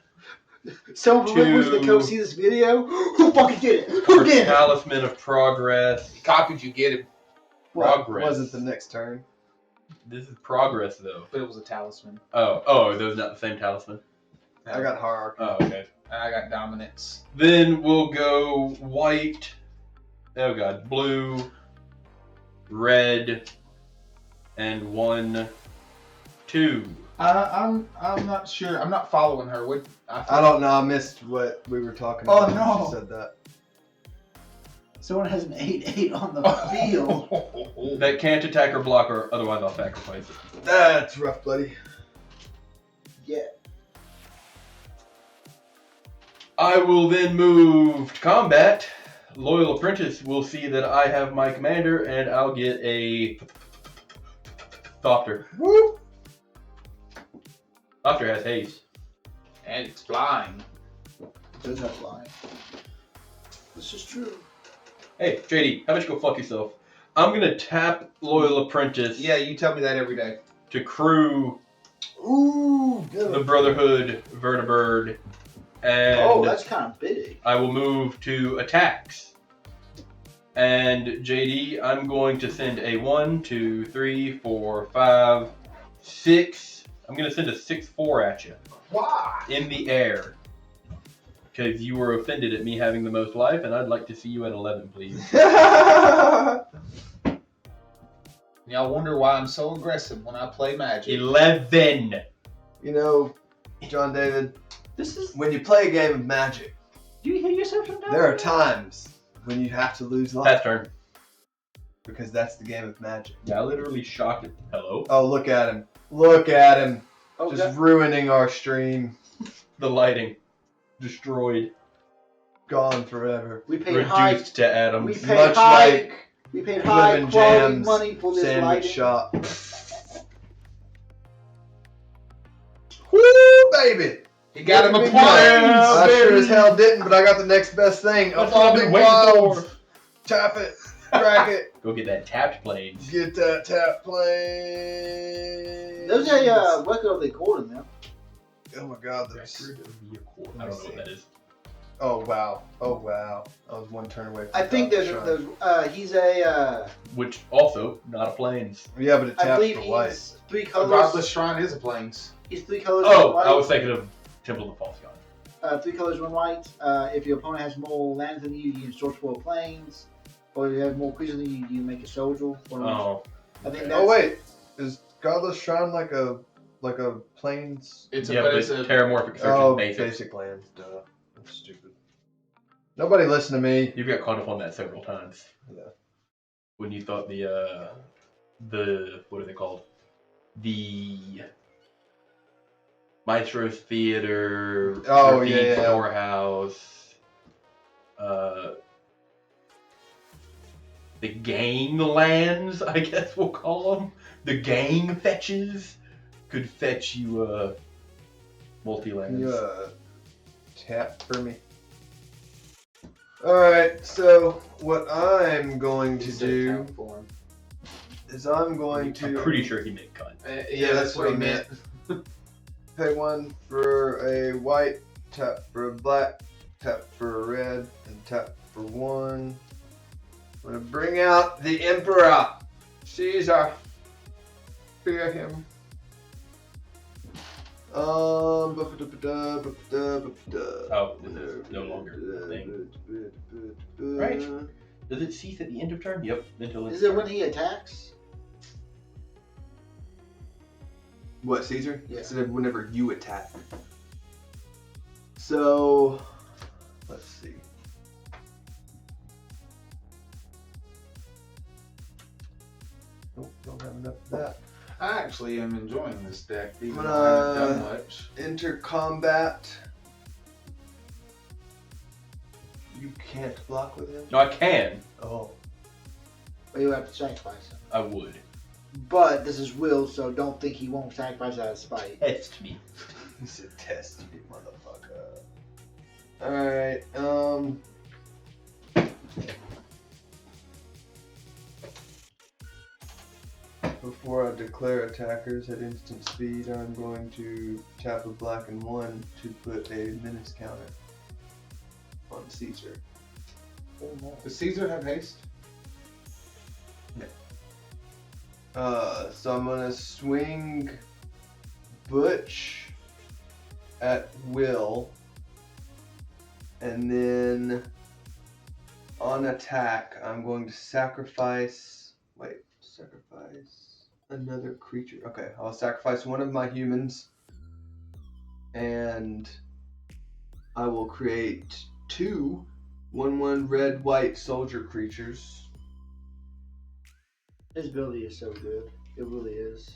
Someone from Wizard of the Coast see this video? Who fucking did it? Who for did it? Talisman of Progress. Copied you, get it, What, Progress. wasn't the next turn? This is progress though. but it was a talisman. Oh, are those not the same talisman? I got hierarchy. Oh, okay. And I got dominance. Then we'll go white. Oh god, blue, red, and 1, 2. I'm not sure. I'm not following her. What I don't know. I missed what we were talking about. Oh, when no. she said that. Someone has an 8/8 on the field. That can't attack or block, or otherwise I'll sacrifice it. That's rough, buddy. Yeah. I will then move to combat. Loyal Apprentice will see that I have my commander, and I'll get a Thopter. Whoop. Thopter has haste. And it's flying. Does that fly? This is true. Hey, JD, how about you go fuck yourself? I'm gonna tap Loyal Apprentice Yeah, you tell me that every day. to crew Ooh, the good. Brotherhood Vertibird, and Oh, that's kind of big. I will move to attacks. And JD, I'm going to send a 1, 2, 3, 4, 5, 6. I'm gonna send a 6/4 at you Why? in the air. Because you were offended at me having the most life, and I'd like to see you at 11, please. Y'all wonder why I'm so aggressive when I play Magic. 11. You know, John David, This is. when you play a game of Magic, Do you hear yourself sometimes? there are times when you have to lose life. Pass turn. Because that's the game of Magic. Yeah, I literally shocked it. Hello? Oh, look at him. Look at him. Oh, Just ruining our stream. The lighting. Destroyed. Gone forever. we paid high. Reduced to atoms. We paid Much high. like We paid high Living quality Jams money for this Sandwich lighting. shop. Woo, baby! He got him a Big point. I sure as hell didn't, but I got the next best thing. That's all I've been Big waiting Wilds. for. Tap it. Crack it. Go get that tapped planes. Get that tap plane. There's a record of the chord in there. Oh my god, there's. Record of the Accord. I don't know what that is. Oh wow. Oh wow. I was one turn away from I think Dr. there's Shrine. he's a Which also, not a planes. Yeah, but it I taps believe for white. he's three A colors. Godless Shrine is a plains. He's three colors. Oh, one white. I was thinking of Temple of the False God. 3 colors, 1 white. If your opponent has more lands than you, you can sort 4 planes. Or if you have more creatures than you, you make a soldier. Oh. I think okay. that's, Oh wait, is Godless Shrine like a plains? It's Yeah, but but it's a Terramorphic Search Oh, is basic. basic lands. Duh. That's stupid. Nobody listen to me. You've got caught up on that several times. Yeah. When you thought the what are they called? The Maestro's Theater, Oh, Graffiti yeah, yeah. Storehouse, the ganglands, I guess we'll call them. The gang fetches could fetch you multi-lands. Can you tap for me? Alright, so what I'm going to do is I'm going to I'm pretty sure he made cut. Yeah, that's what he meant. pay 1 for a white, tap for a black, tap for a red, and tap for 1. I'm gonna bring out the Emperor, Caesar. Fear him. Oh, this is no longer a thing. Right. Does it cease at the end of turn? Yep. Until Is it when he attacks? What, Caesar? Yeah. Instead of whenever you attack. So, let's see. Nope, don't have enough of that. I actually am enjoying this deck, even I'm though I haven't gonna- done much. Enter combat. You can't block with him? No, I can. Oh. Or you have to sacrifice him. I would. But this is Will, so don't think he won't sacrifice out of spite. Test me. He said test me, motherfucker. Alright, before I declare attackers at instant speed, I'm going to tap a black and 1 to put a menace counter on Caesar. Does Caesar have haste? So I'm gonna swing Butch at will, and then on attack, I'm going to sacrifice another creature. Okay, I'll sacrifice one of my humans, and I will create 2 1/1 red-white soldier creatures. His ability is so good. It really is.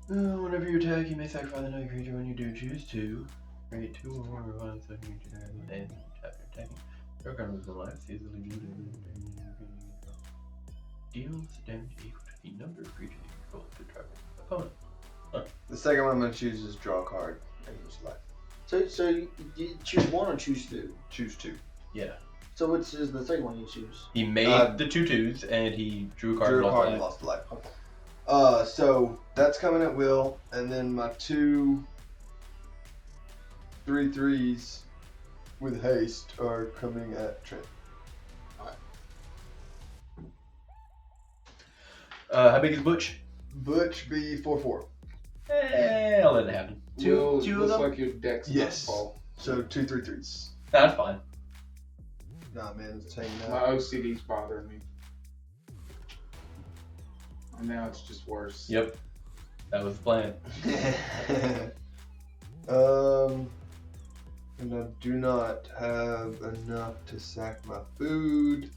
Whenever you attack, you may sacrifice another creature when you do choose to. Create 2 or more revive second creature and tap your attacking. Your card moves the life, easily deals damage equal to the number of creatures you control to target opponent. The second one I'm going to choose is draw a card and use life. So you choose 1 or choose 2? Choose 2. Yeah. So which is the second one you choose? He made the 2/2s and he drew a card, Drew a card and and lost lost life. Okay. So that's coming at will, and then my 2 3/3s with haste are coming at Trent. How big is Butch? Butch be 4/4. I'll let it happen. Two Looks of them? like your deck's Yes. about to fall. So 2 3/3s. That's fine. Nah, man, it's hanging My out. OCD's bothering me. And now it's just worse. Yep. That was the plan. And I do not have enough to sack my food.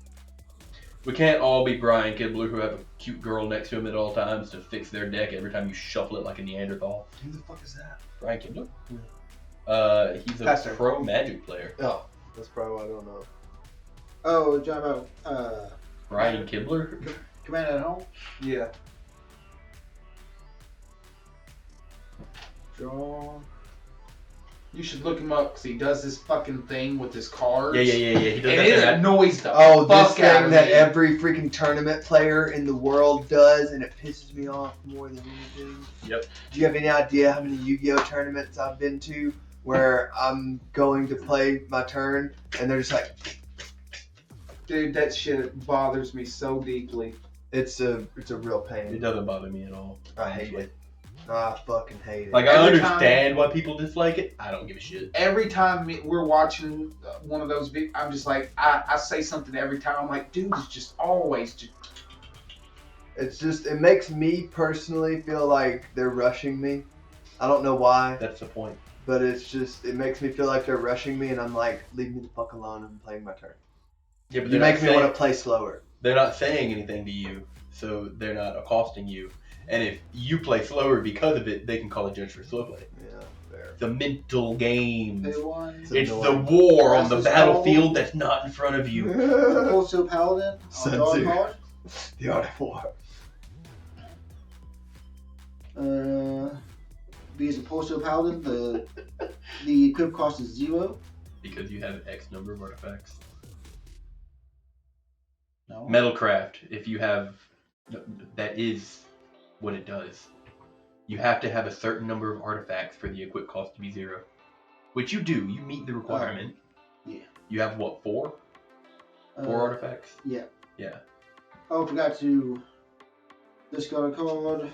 We can't all be Brian Kibler, who have a cute girl next to him at all times to fix their deck every time you shuffle it like a Neanderthal. Who the fuck is that? Brian Kibler? He's a Pastor. pro Magic player. Oh, that's probably why I don't know. Oh, you're talking about Brian Kibler? Commander at Home? Yeah. Draw. You should look him up because he does this fucking thing with his cards. Yeah. He does And that it thing. annoys the Oh, fuck this out thing of that me. every freaking tournament player in the world does, and it pisses me off more than anything. Yep. Do you have any idea how many Yu-Gi-Oh tournaments I've been to where I'm going to play my turn, and they're just like, Dude, that shit bothers me so deeply. it's a real It pain. doesn't bother me at all. I hate it. I fucking hate it. Like, I Every understand why people dislike it. I don't give a shit. Every time we're watching one of those videos, I'm just like, I say something every time. I'm like, dude, it's just always just. It's just, it makes me personally feel like they're rushing me. I don't know why, That's the point. but it's just, it makes me feel like they're rushing me, and I'm like, leave me the fuck alone. I'm playing my turn. Yeah, but You they're make not me saying, want to play slower. they're not saying anything to you, so they're not accosting you. And if you play slower because of it, they can call a judge for slow play. Yeah, fair. The mental games. Pay one. It's It's the annoying. war on the Versus battlefield that's not in front of you. Also Paladin. Sun Draw a Tzu. card. The art of war. Because opposed to a Paladin, the equip cost is 0. Because you have X number of artifacts. No. Metalcraft, if you have, that is what it does. You have to have a certain number of artifacts for the equip cost to be 0. Which you do, you meet the requirement. Yeah. You have what, 4? 4 artifacts? Yeah. Yeah. Oh, I forgot to discard a card.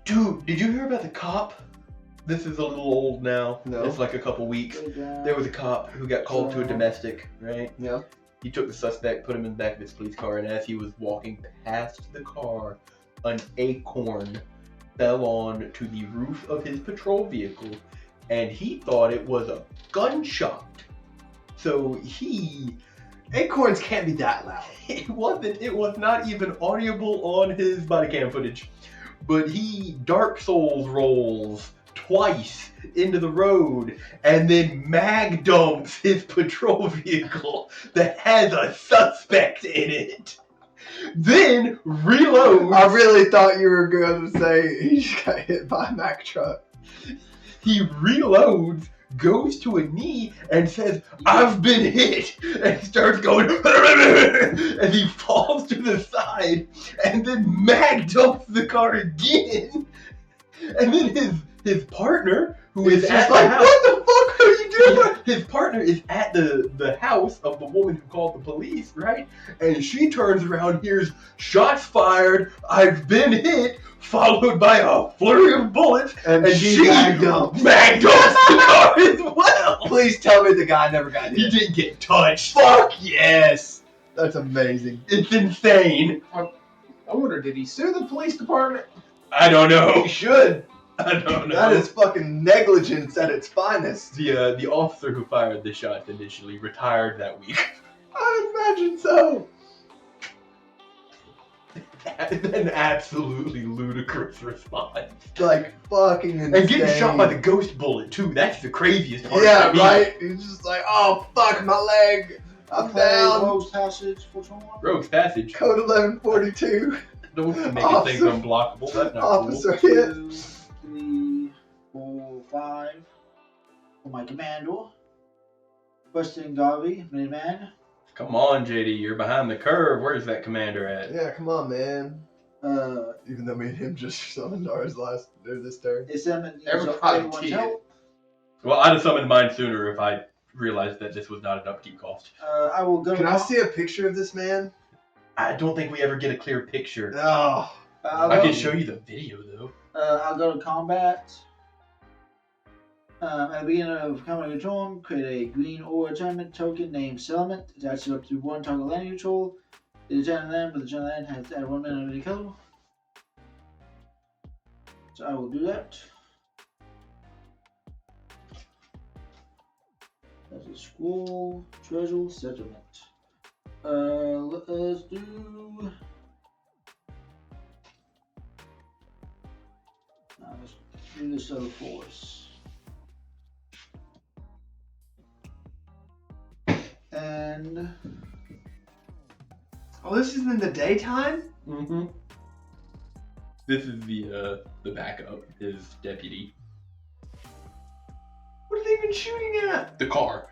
Dude, did you hear about the cop? This is a little old now. No. It's like a couple weeks. Go down. There was a cop who got called to a domestic, right? Yeah. He took the suspect, put him in the back of his police car, and as he was walking past the car, an acorn fell on to the roof of his patrol vehicle, and he thought it was a gunshot. So Acorns can't be that loud. it was not even audible on his body cam footage, but he Dark Souls rolls twice into the road and then mag dumps his patrol vehicle that has a suspect in it. Then reloads. I really thought you were going to say he just got hit by a Mack truck. He reloads, goes to a knee, and says, "I've been hit," and he starts going, and he falls to the side, and then mag dumps the car again, and then his partner, who is It's at just the like, house, what the fuck are you doing? his partner is at the house of the woman who called the police, right? And she turns around, hears shots fired, "I've been hit," followed by a flurry of bullets, And she mag mag-dumped. dumps the car as well. Please tell me the guy never got He hit. didn't get touched. Fuck yes. That's amazing. It's insane. I wonder, did he sue the police department? I don't know. You should. I don't know. That is fucking negligence at its finest. the officer who fired the shots initially retired that week. I imagine so. An absolutely ludicrous response. Like fucking insane. And getting shot by the ghost bullet too. That's the craziest part. Yeah, to me. right. He's just like, oh fuck my leg. I'm Play down. Rogue's Passage for 21. Rogue's Passage. Code 1142. Don't make things Officer- unblockable. That's not Officer hit. 2, 3, 4, 5 for my commander. Western Garvey, Minuteman. cool. Come on, JD. You're behind the curve. Where's that commander at? Yeah, come on, man. Uh, Even though me and him just summoned ours this turn. it's them and Everybody everyone's did. help. Well, I'd have summoned mine sooner if I realized that this was not an upkeep cost. I will go. Can I see a picture of this man? I don't think we ever get a clear picture. Oh. I can show you the video though. I'll go to combat. At the beginning of combat control, create a green or assignment token named Settlement. Attach it up to one target land control. The agenda land, but the agenda land has to add 1 minute of any color. So I will do that. That's a scroll, treasure, settlement. Let us do. Let's do this other force. And Oh, this is in the daytime? Mm-hmm. This is the backup, his deputy. What are they even shooting at? The car.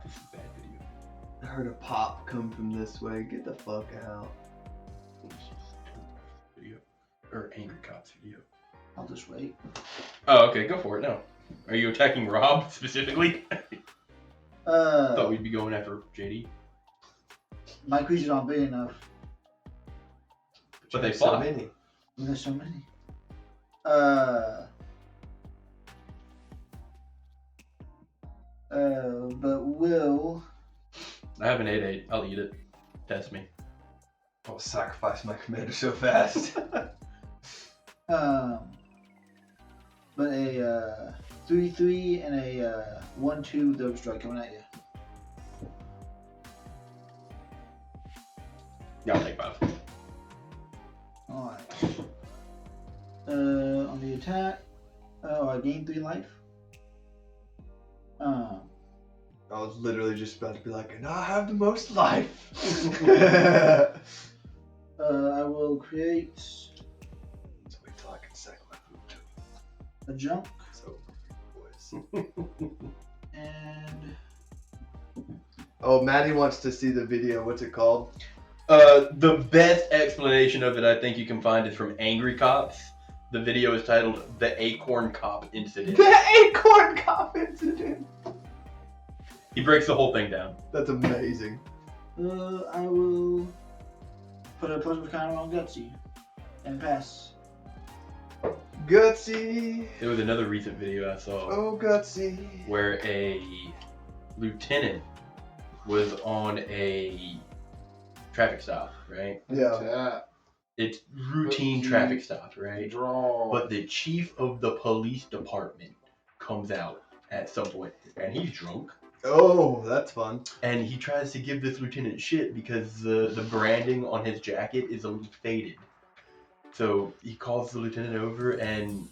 This is a bad video. I heard a pop come from this way. Get the fuck out. Video. Or Angry Cops video. I'll just wait. Oh, okay, go for it. No. Are you attacking Rob specifically? Thought we'd be going after JD. My creatures aren't big enough. But they so fly. many. There's so many. But will. I have an 8/8. I'll eat it. Test me. I'll sacrifice my commander so fast. But a 3/3 and a 1/2 double strike coming at you. Yeah, I'll take 5. Alright. On the attack, I gain 3 life. I was literally just about to be like, and I have the most life. I will create Let's wait till I can cycle my food too. a junk So, boys. and Oh, Maddie wants to see the video. What's it called? The best explanation of it I think you can find is from Angry Cops. The video is titled The Acorn Cop Incident. The Acorn Cop Incident. He breaks the whole thing down. That's amazing. I will put a plus counter on Gutsy and pass. Gutsy. There was another recent video I saw Oh, Gutsy. where a lieutenant was on a traffic stop, right? Yeah. It's routine traffic stop, right? Draw. But the chief of the police department comes out at some point, and he's drunk. Oh, that's fun. And he tries to give this lieutenant shit because the branding on his jacket is a little faded. So he calls the lieutenant over and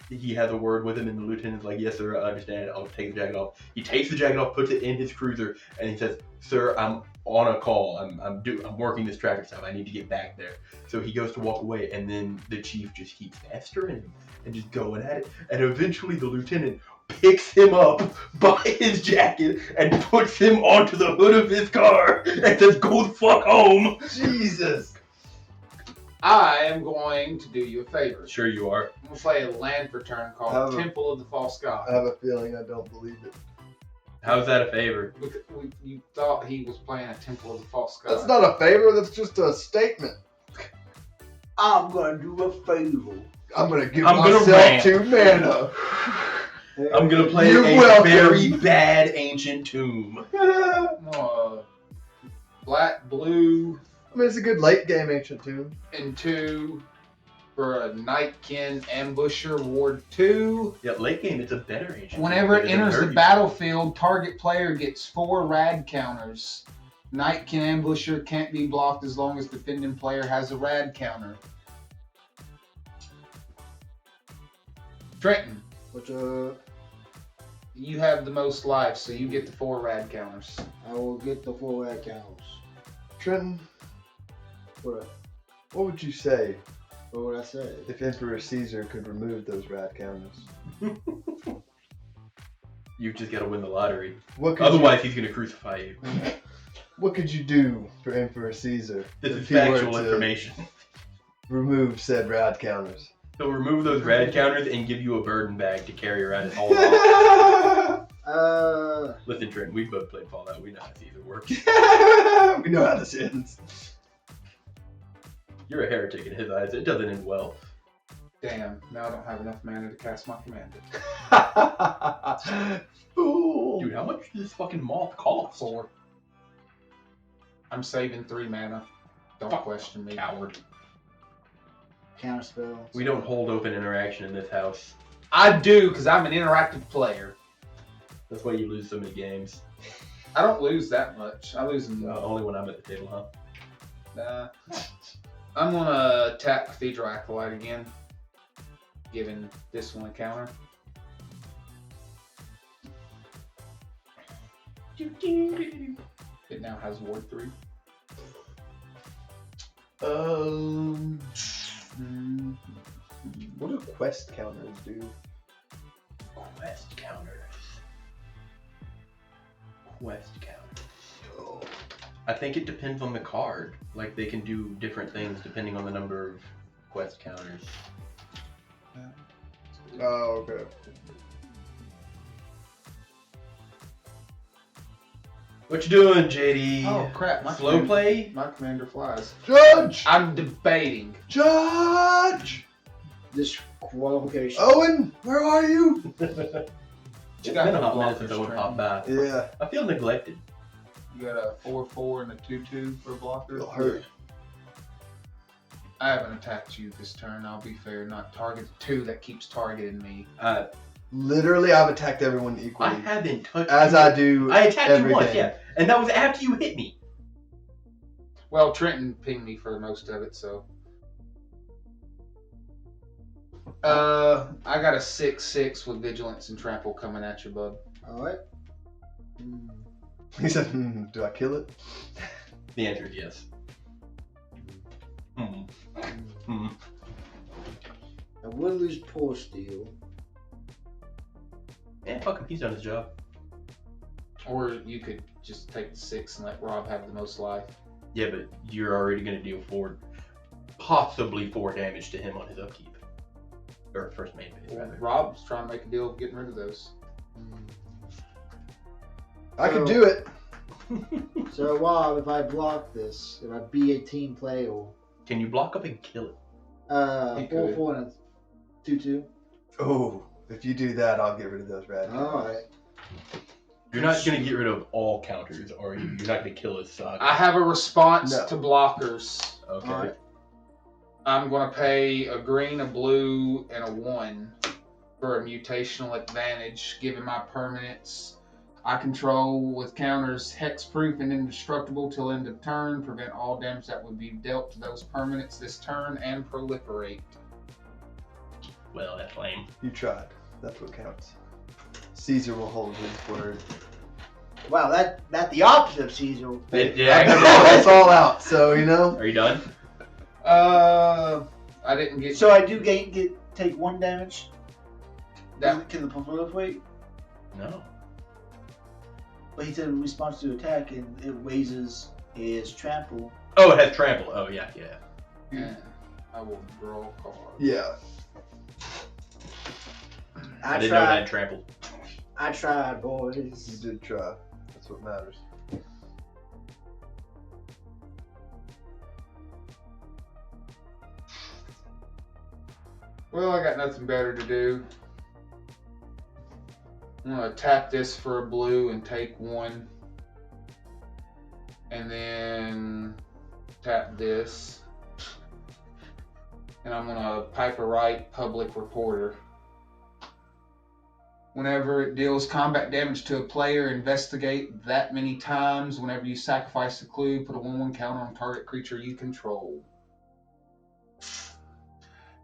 he has a word with him, and the lieutenant's like, "Yes, sir, I understand. I'll take the jacket off." He takes the jacket off, puts it in his cruiser, and he says, "Sir, I'm on a call. I'm working this traffic stop. I need to get back there." So he goes to walk away, and then the chief just keeps pestering him and just going at it. And eventually the lieutenant picks him up by his jacket and puts him onto the hood of his car and says, "Go the fuck home." Jesus. I am going to do you a favor. Sure you are. I'm going to play a land for turn called Temple of the False God. I have a feeling I don't believe it. How's that a favor? You thought he was playing a Temple of the False God. That's not a favor. That's just a statement. I'm gonna do a favor. I'm gonna give I'm gonna myself rant. 2 mana. I'm gonna play You're a welcome. very bad ancient tomb. Black, blue, I mean, it's a good late game ancient tomb. and 2 for a Nightkin Ambusher Ward 2. Yeah, late game it's a better ancient Whenever tomb. it enters the hurt you. battlefield, target player gets 4 rad counters. Nightkin Ambusher can't be blocked as long as defending player has a rad counter. Trenton, Which you have the most life, so you get the 4 rad counters. I will get the 4 red counters. Trenton, What would you say would I say? if Emperor Caesar could remove those rat counters? You just gotta win the lottery. What could Otherwise, he's gonna crucify you. what could you do for Emperor Caesar This if is he were factual to information. remove said rat counters? He'll remove those rad counters and give you a burden bag to carry around at all times. Listen, Trent, we both played Fallout. We know how Caesar works. We know how this ends. You're a heretic in his eyes. It doesn't end well. Damn, now I don't have enough mana to cast my commander. Fool. Dude, how much does this fucking moth cost? 4. I'm saving 3 mana. Don't question me. Coward. Counterspell. We don't hold open interaction in this house. I do, because I'm an interactive player. That's why you lose so many games. I don't lose that much. I lose them. Only when I'm at the table, huh? I'm going to attack Cathedral Acolyte again, giving this one a counter. It now has Ward 3. What do quest counters do? Quest counters. Oh. I think it depends on the card. Like, they can do different things depending on the number of quest counters. Oh, okay. What you doing, JD? Oh crap! Slow play? My commander flies. Judge! I'm debating. Judge! Disqualification. Owen, where are you? It's been a hot minute since I went pop back. Yeah. I feel neglected. You got a 4/4 and a 2/2 for a blocker. It'll hurt. I haven't attacked you this turn. I'll be fair. Not target 2 that keeps targeting me. Literally, I've attacked everyone equally. I haven't touched As you. I do. I attacked every you once, game. yeah. And that was after you hit me. Well, Trenton pinged me for most of it, so. I got a 6/6 with Vigilance and Trample coming at you, bud. Alright. He said, do I kill it? The answer is yes. I would lose Poor Steel. Yeah, fuck him. He's done his job. Or you could just take the 6 and let Rob have the most life. Yeah, but you're already going to deal possibly 4 damage to him on his upkeep. Or first main phase, rather. Rob's trying to make a deal of getting rid of those. I could do it. So, Rob, if I block this, if I be a team play or Can you block up and kill it? 4/4 and a 2/2. Oh, if you do that, I'll get rid of those rad. Alright. You're not going to get rid of all counters, are you? You're not going to kill his saga. I have a response No. to blockers. Okay. Alright. I'm going to pay a green, a blue, and a 1 for a mutational advantage, given my permanents. I control with counters hexproof and indestructible till end of turn. Prevent all damage that would be dealt to those permanents this turn and proliferate. Well, that's lame. You tried. That's what counts. Caesar will hold his word. Wow, that's the opposite of Caesar. That's all out, so, you know. Are you done? I didn't get. So I do take 1 damage? that. Can the proliferate? No. But he said in response to attack, and it raises his trample. Oh, it has trample. Oh, yeah. Yeah, I will draw a card. Yeah. I didn't know it had trample. I tried, You boys. did try. That's what matters. Well, I got nothing better to do. I'm gonna tap this for a blue and take 1. And then tap this. And I'm gonna Piper Right Public Reporter. Whenever it deals combat damage to a player, investigate that many times. Whenever you sacrifice a clue, put a 1/1 counter on target creature you control.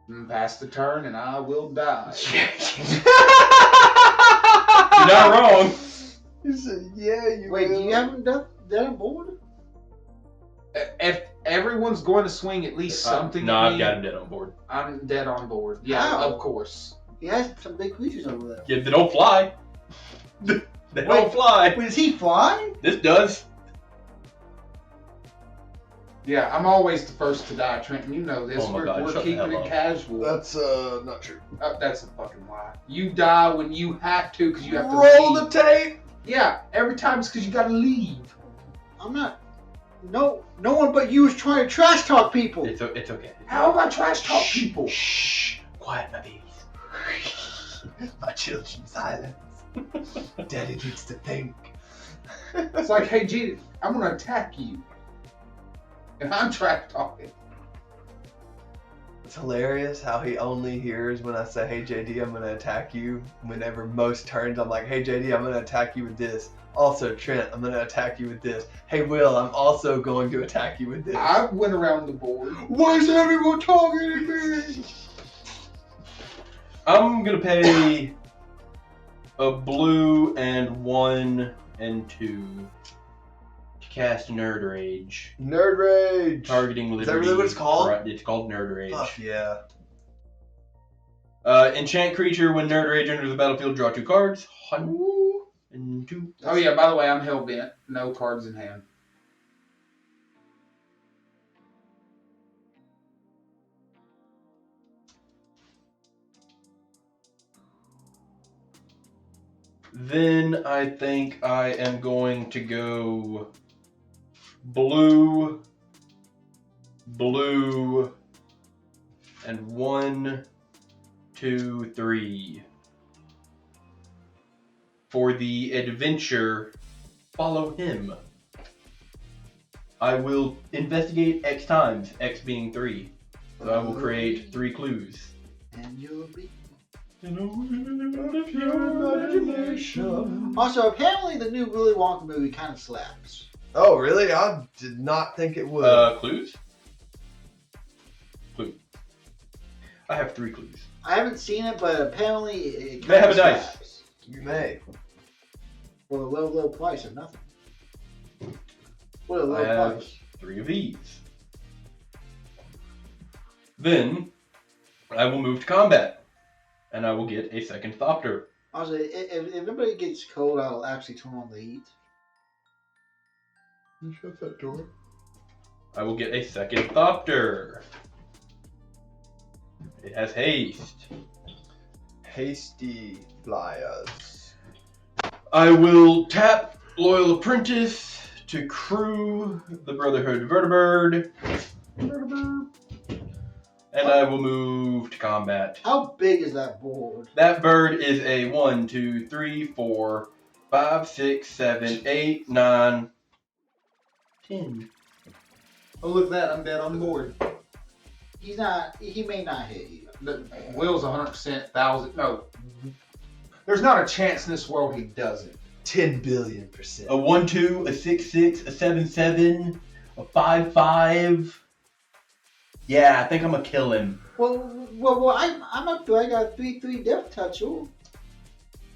And pass the turn, and I will die. You're not wrong. You said, yeah, you Wait, will. you haven't done that on board? If everyone's going to swing at least something No, at I've me, got him dead on board. I'm dead on board. Yeah, How? of course. He has some big creatures over there. Yeah, they don't fly. They don't fly. Wait, does he fly? This does. Yeah, I'm always the first to die, Trenton. You know this. Oh my we're God, we're shut the keeping hell it up. casual. That's not true. That's a fucking lie. You die when you have to because you have to Roll leave. the tape. Yeah, every time it's because you gotta leave. I'm not. No one but you is trying to trash talk people. It's okay. How am I trash talk people? Shh. Quiet, my babies. My children, silence. Daddy needs to think. It's like, hey, G, I'm gonna attack you. And I'm trash talking. It's hilarious how he only hears when I say, hey JD, I'm gonna attack you. Whenever most turns, I'm like, hey JD, I'm gonna attack you with this. Also, Trent, I'm gonna attack you with this. Hey Will, I'm also going to attack you with this. I went around the board. Why is everyone talking to me? I'm gonna pay a blue and 1 and 2 to cast Nerd Rage. Nerd Rage. Targeting Is Liberty. that really what it's called? Right, it's called Nerd Rage. Fuck yeah. Enchant creature, when Nerd Rage enters the battlefield, draw 2 cards. 1 and 2. Oh yeah, by the way, I'm hellbent. No cards in hand. Then I think I am going to go blue, and 1, 2, 3. For the adventure, follow him. I will investigate X times, X being 3. So I will create 3 clues. And you'll be. Imagination. Also, apparently the new Willy Wonka movie kind of slaps. Oh, really? I did not think it would. Clues? Clue. I have 3 clues. I haven't seen it, but apparently it May I kind have of a dice? slaps. You may. For a low price of nothing. What a low I have price. 3 of these. Then I will move to combat. And I will get a second Thopter. Also, if everybody gets cold, I'll actually turn on the heat. You shut that door. I will get a second Thopter. It has haste. Hasty flyers. I will tap Loyal Apprentice to crew the Brotherhood Vertibird. And I will move to combat. How big is that board? That bird is a 1, 2, 3, 4, 5, 6, 7, 8, 9, 10. Oh, look at that. I'm dead on the board. He's not. He may not hit you. Will's 100%, 1,000. No. There's not a chance in this world he doesn't. 10 billion%. A 1, 2, a 6, 6, a 7, 7, a 5, 5. Yeah, I think I'm gonna kill him. Well, I'm up to. I got 3/3 death touch. Oh.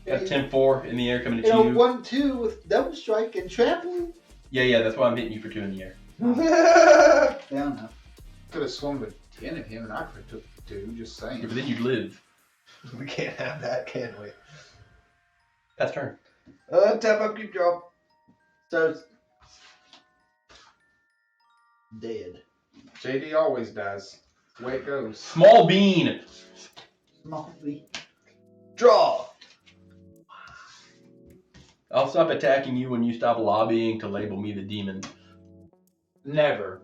Got 10-4 in the air coming at You know, you. 1/2 with double strike and trample. Yeah, that's why I'm hitting you for 2 in the air. Fair enough. Could have swung the 10 at him and I could have took the 2, just Yeah, saying. but then you'd live. We can't have that, can we? Pass turn. Tap up, keep drop. So it's dead. JD always dies. The way it goes. Small bean. Smallly. Draw. I'll stop attacking you when you stop lobbying to label me the demon. Never.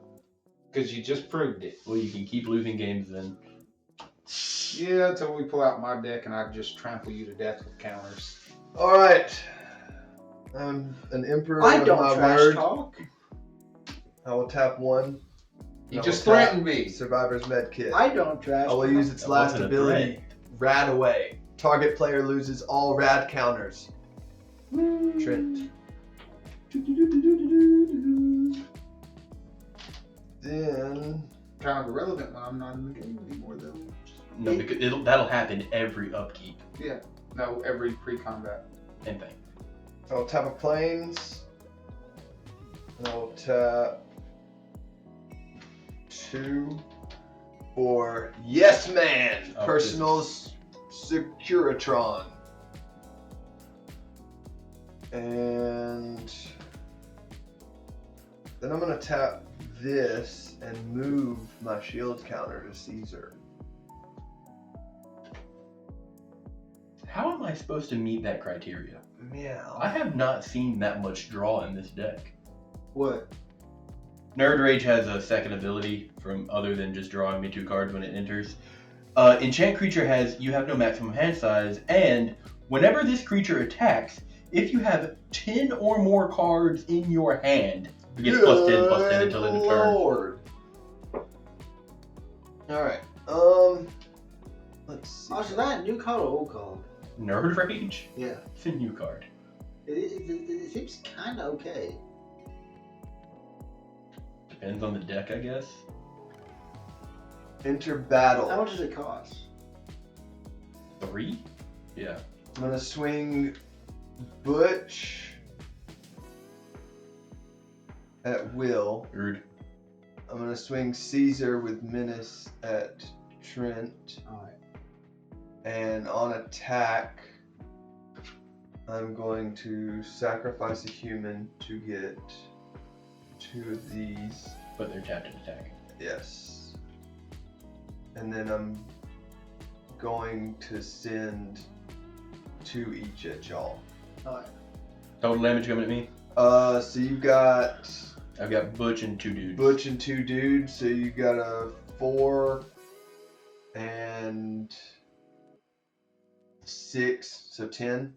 Because you just proved it. Well, you can keep losing games then. Yeah, until we pull out my deck and I just trample you to death with counters. Alright. I'm an emperor I of don't my trash word. talk. I will tap 1. You I just will tap threatened me. Survivor's Med Kit. I don't trash I will talk. use its That last wasn't a ability, threat. Rad Away. Target player loses all rad counters. Trent. Then Kind of irrelevant when I'm not in the game anymore, though. No, because that'll happen every upkeep Yeah. No, every pre-combat. and thing. I'll tap a planes. And I'll tap 2 for Yes Man, Oh, Personal Securitron. And then I'm gonna tap this and move my shield counter to Caesar. How am I supposed to meet that criteria? Meow. I have not seen that much draw in this deck. What? Nerd Rage has a second ability from other than just drawing me 2 cards when it enters. Enchant creature has you have no maximum hand size, and whenever this creature attacks, if you have 10 or more cards in your hand, you get +10/+10 until end of turn. Lord. Alright. Let's see. Oh, so that new card or old card? Nerd Rage? Yeah. It's a new card. It seems kind of okay. Depends on the deck, I guess. Enter battle. How much does it cost? 3? Yeah. I'm gonna swing Butch at will. Rude. I'm gonna swing Caesar with Menace at Trent. Alright. And on attack, I'm going to sacrifice a human to get 2 of these. But they're tapped and attack. Yes. And then I'm going to send 2 each at y'all. Alright. Total damage coming at me? So you got I've got Butch and 2 dudes. Butch and 2 dudes, so you got a 4 and 6, so 10.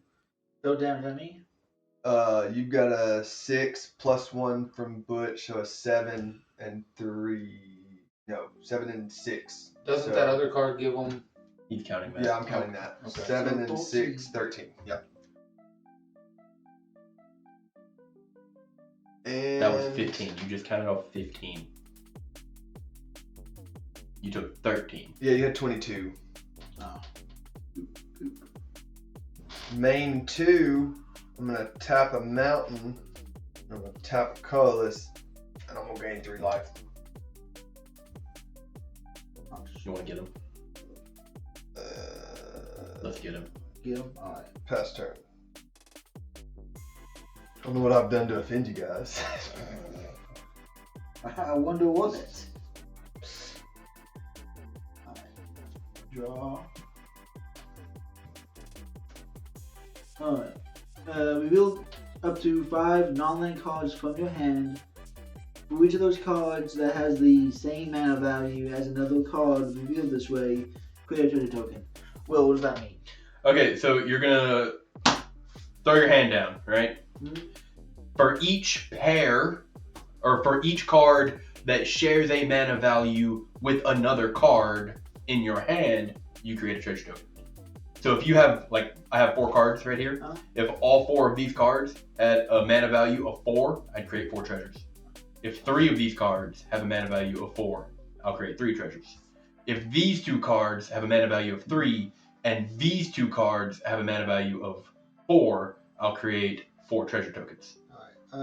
No damage on me? You've got a 6 plus 1 from Butch, so a 7 and 3. No, 7 and 6. Doesn't So- that other card give them? He's counting that. Yeah, I'm counting that. Okay. 7 So and 6, 13. Yep. And That was 15. You just counted off 15. You took 13. Yeah, you had 22. Oh. Main 2, I'm gonna tap a mountain. I'm gonna tap a colorless, and I'm gonna gain 3 life. You want to get him? Let's get him. Get him? Alright. Pass turn. I don't know what I've done to offend you guys. I wonder what it. Alright. Draw. Alright. Reveal up to 5 non-land cards from your hand. For each of those cards that has the same mana value as another card revealed this way, create a treasure token. Will, what does that mean? Okay, so you're gonna throw your hand down, right? Mhm. For each pair, or for each card that shares a mana value with another card in your hand, you create a treasure token. So if you have, like, I have 4 cards right here. Uh-huh. If all 4 of these cards had a mana value of 4, I'd create 4 treasures. If 3 of these cards have a mana value of 4, I'll create 3 treasures. If these 2 cards have a mana value of 3, and these 2 cards have a mana value of 4, I'll create 4 treasure tokens.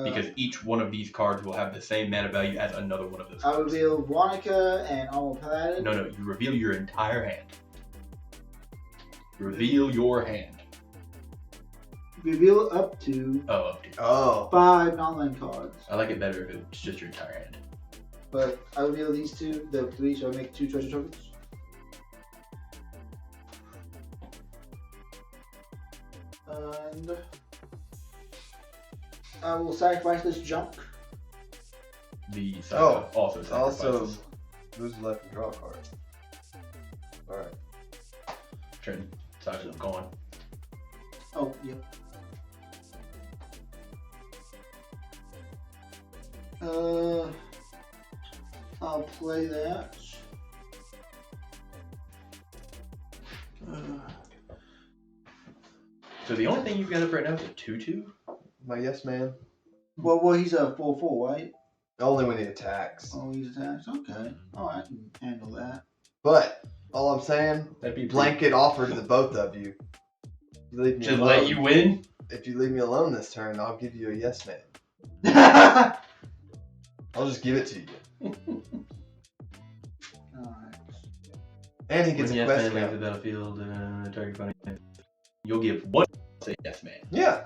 Because each one of these cards will have the same mana value as another one of those I cards. reveal Wanaka and Almost Paladin. No, you reveal your entire hand. Reveal your hand. Reveal up to Oh, up to you. Oh. 5 non-land cards. I like it better if it's just your entire hand. But I reveal these 2, the 3, so I make 2 treasure tokens. And I will sacrifice this junk. The side Oh, also Also, sacrifices. lose left and draw a card. Alright. Turn size is gone. Oh, yeah. I'll play that. So the only thing you've got up right now is a 2/2? My yes man. Well, he's a 4/4, right? Only when he attacks. Oh, he's attached. Okay. All right, I can handle that. But all I'm saying, That'd be blanket offer to the both of you. You leave me Just alone. let you win? If you leave me alone this turn, I'll give you a yes man. I'll just give it to you. Alright. And he gets When a yes quest man leaves count. the battlefield, target bunny. You'll give one say yes man. Yeah.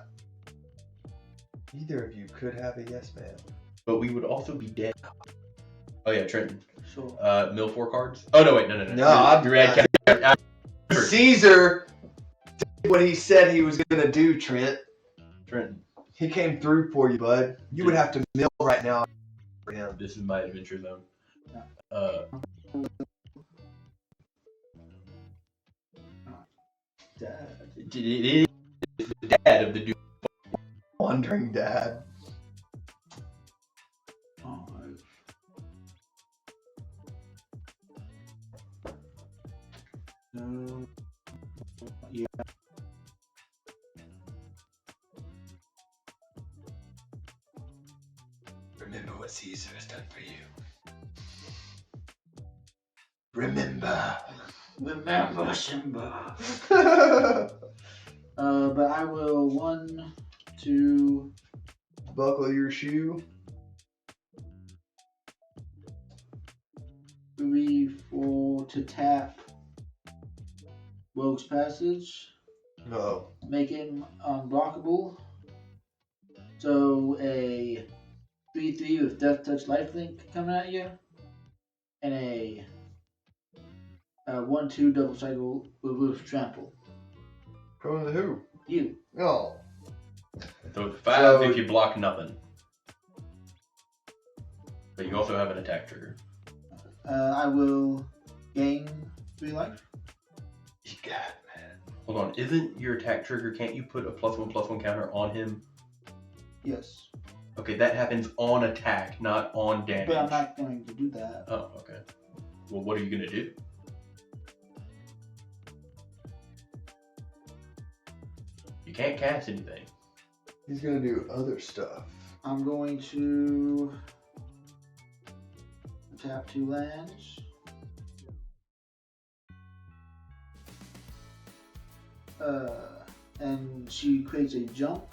Either of you could have a yes man. But we would also be dead. Oh yeah, Trenton. Sure. Mill 4 cards. Oh no, wait, no. No, Your ad count. Caesar did what he said he was gonna do, Trent. Trenton. He came through for you, bud. You would have to mill right now for him. This is my adventure zone. Dad. It is the dad of the dude. Wandering dad. Alright. No. Yeah. Remember what Caesar has done for you. Remember. Remember, Simba. But I will 1, 2. Buckle your shoe. 3, 4 to tap Rogue's Passage. No. Make him unblockable. So a 3/3 with Death Touch Lifelink coming at you. And a 1/2 double cycle with Roof Trample. Coming to who? You. Oh. So it's 5 So- if you block nothing. But you also have an attack trigger. I will gain 3 life. You got it, man. Hold on, isn't your attack trigger, can't you put a +1/+1 counter on him? Yes. Okay, that happens on attack, not on damage. But I'm not going to do that. Oh, okay. Well, what are you gonna do? You can't cast anything. He's gonna do other stuff. I'm going to tap 2 lands. And she creates a junk.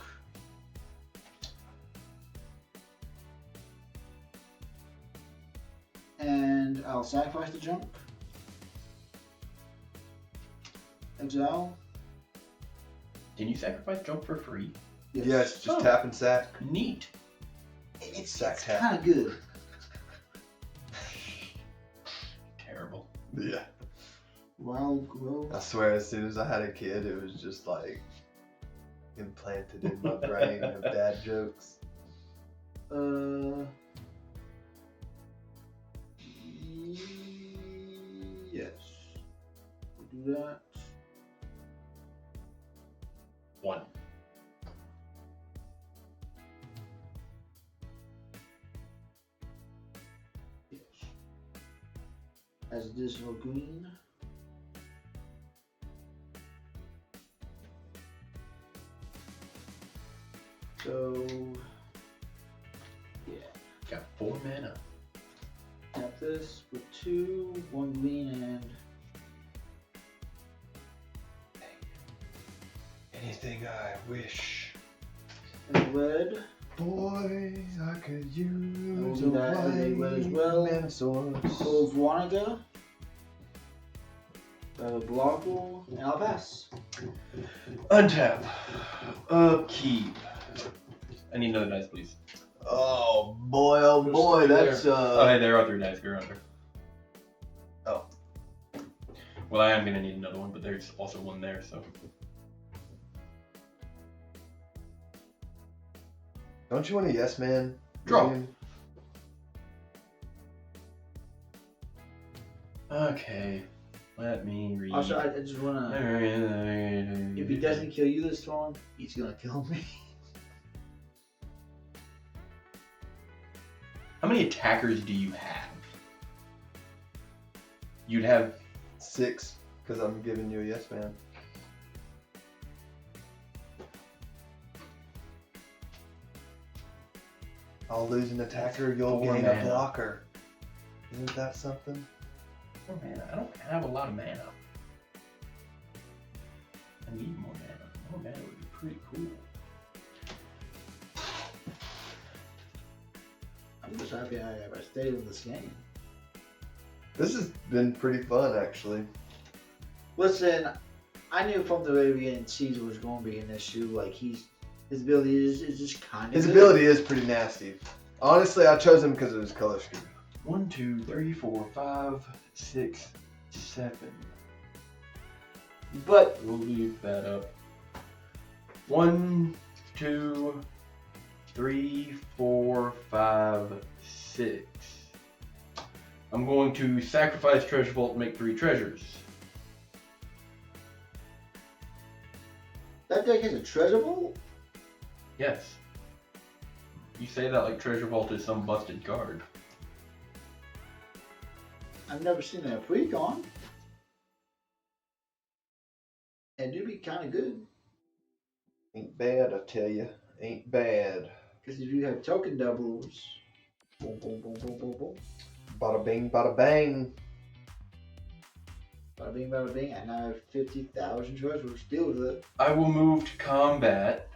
And I'll sacrifice the junk. Exile. Can you sacrifice junk for free? Yes, just Oh. tap and sack. Neat. It's Sack tap. kind of good. Terrible. Yeah. Wild growth. I swear, as soon as I had a kid, it was just like implanted in my brain of dad jokes. Yes. We'll do that. 1. Yes. As additional green. So, yeah. Got 4 mana. Tap this with 2, 1 green, and Anything I wish. a red. Boy, I could use do that as a red as well. Manosaurus. Cove Wanaga. Blockable, and I'll pass. Untap. Upkeep. I need another dice, please. Oh boy, that's Oh, hey, there are 3 dice. You're under. Oh. Well, I am gonna need another one, but there's also one there, so. Don't you want a yes man? Draw. William? Okay. Let me read. Also, I just wanna. If he doesn't kill you this turn, he's gonna kill me. How many attackers do you have? You'd have 6, because I'm giving you a yes man. I'll lose an attacker, you'll 4 gain mana. a blocker. Isn't that something? 4 mana. I don't have a lot of mana. I need more mana. More mana would be pretty cool. I'm just happy I stayed in this game. This has been pretty fun, actually. Listen, I knew from the very beginning Caesar was going to be an issue. Like his ability is just kind of. His ability is pretty nasty. Honestly, I chose him because of his color scheme. 1, 2, 3, 4, 5, 6, 7. But We'll leave that up. 1, 2, 3, 4, 5, 6. I'm going to sacrifice Treasure Vault and make 3 treasures. that deck has a treasure vault? Yes. You say that like Treasure Vault is some busted card. I've never seen a pre-con. It do be kind of good. Ain't bad, I tell you. Ain't bad. Because if you have token doubles, boom, boom, boom, boom, boom, boom. Bada bing, bada bang. Bada bing, and I have 50,000 treasures. Deal with it. I will move to combat.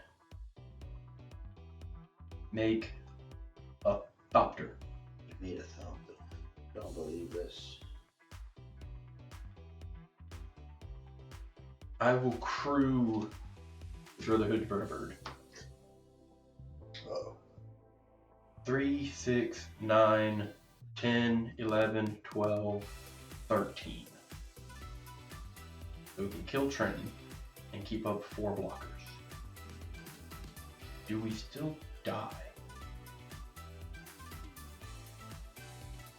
Make a Thopter. You made a thumb. Don't believe this. I will crew Throw the Hood Vertibird. Uh-oh. 3, 6, 9, 10, 11, 12, 13. So we can kill Trenton and keep up 4 blockers. Do we still die?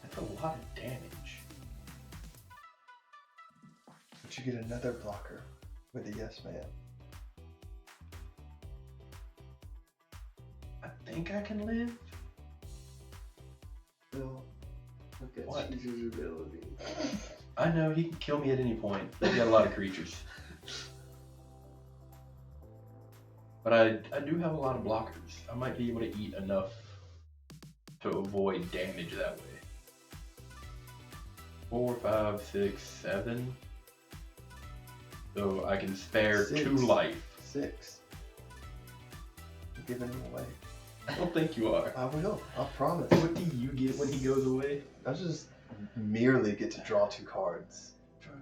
That's a lot of damage. But you get another blocker with a yes man. I think I can live. Well, look at What? Caesar's ability. I know he can kill me at any point. He's got a lot of creatures. But I do have a lot of blockers. I might be able to eat enough to avoid damage that way. 4, 5, 6, 7. So I can spare 6. 2 life. 6. I'm giving him away. I don't think you are. I will. I promise. What do you get when he goes away? I just merely get to draw 2 cards.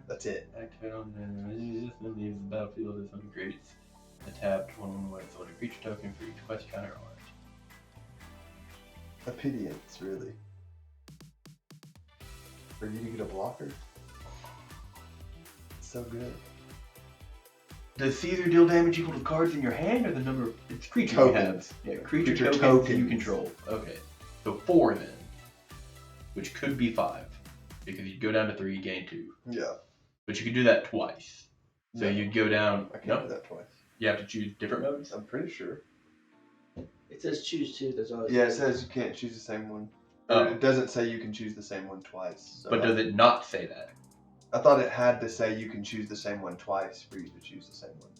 That's it. Activate on the leaves the battlefield as under creates a tapped 1/1 white soldier creature token for each quest counter on it. Epidemicsound, really. For you to get a blocker? So good. Does Caesar deal damage equal to cards in your hand or the number of it's creatures you have? Tokens. Yeah, creature Creature tokens you tokens. control. Okay. So 4 then. Which could be 5. Because you'd go down to 3, gain 2. Yeah. But you could do that twice. So No, you'd go down. I can't No, do that twice. you have to choose different modes. I'm pretty sure. It says choose 2, that's all Yeah, it says you can't choose the same one. Or Oh. It doesn't say you can choose the same one twice. So But does it not say that? I thought it had to say you can choose the same one twice for you to choose the same one.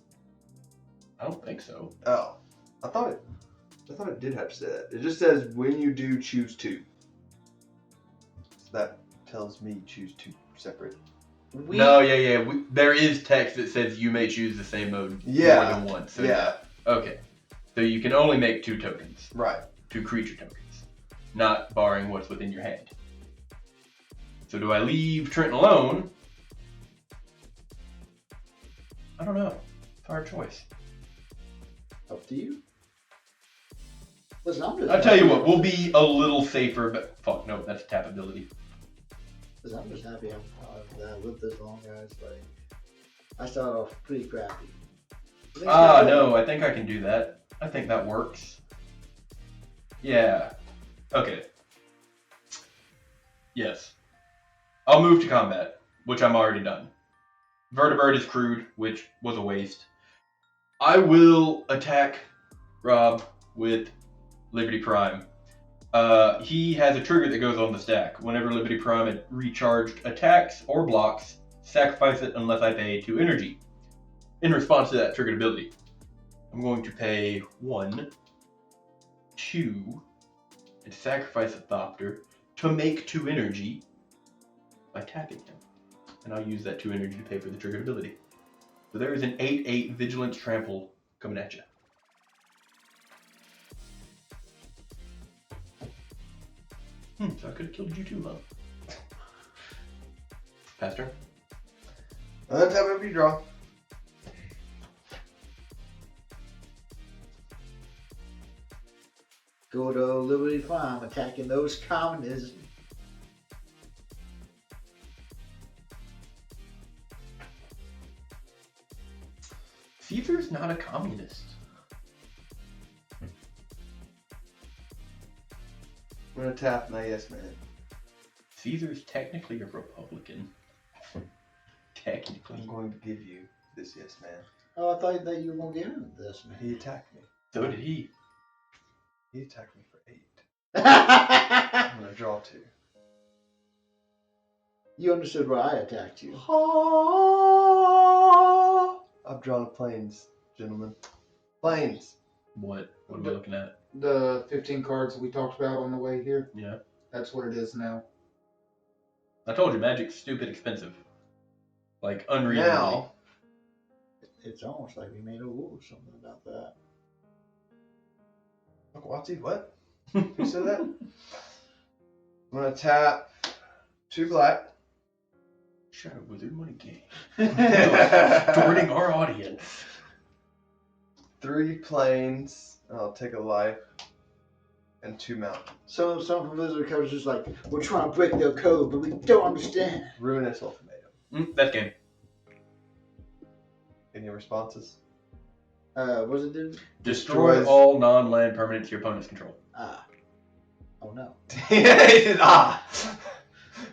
I don't think so. Oh. I thought it did have to say that. It just says when you do choose 2. So that tells me choose 2 separate. No, yeah. There is text that says you may choose the same mode more than once. So yeah. Okay. So you can only make 2 tokens. Right. 2 creature tokens. Not barring what's within your hand. So do I leave Trenton alone? I don't know. It's a hard choice. Up to you. Listen, I'm just I'll tell you happy- what, we'll be a little safer, but fuck no, that's tap ability. Listen, I'm just happy I've lived this long, guys. Like, I started off pretty crappy. No, I think I can do that. I think that works. Yeah. Okay. Yes. I'll move to combat, which I'm already done. Vertibird is crude, which was a waste. I will attack Rob with Liberty Prime. He has a trigger that goes on the stack. Whenever Liberty Prime recharged attacks or blocks, sacrifice it unless I pay 2 energy. In response to that triggered ability, I'm going to pay 1, 2, and sacrifice a Thopter to make 2 energy by tapping him. And I'll use that 2 energy to pay for the triggered ability. So there is an 8/8 Vigilance Trample coming at you. So I could have killed you too, huh? Pastor? That's how you draw. Go to Liberty Farm, attacking those communists. not a communist. I'm gonna tap my yes man. Caesar's technically a Republican. Technically. I'm going to give you this yes man. Oh, I thought that you were gonna give him this, He man. attacked me. So did he. He attacked me for 8. I'm gonna draw 2. You understood why I attacked you. I've drawn a plains, gentlemen. Plains. What are we looking at? The 15 cards we talked about on the way here. Yeah. That's what it is now. I told you, Magic's stupid expensive. Like, unreasonably. Now, It's almost like we made a rule or something about that. look, Watsy, what? Who said that? I'm gonna tap 2 black. Shadow Wizard Money Game. Distorting our audience. 3 plains. I'll take a life. And 2 mountains. Some from Blizzard codes just like, we're trying to break their code, but we don't understand. Ruinous ultimatum. That's game. Any responses? What's it do? Destroy Destroys- all non-land permanents your opponent's control. Ah. Oh no.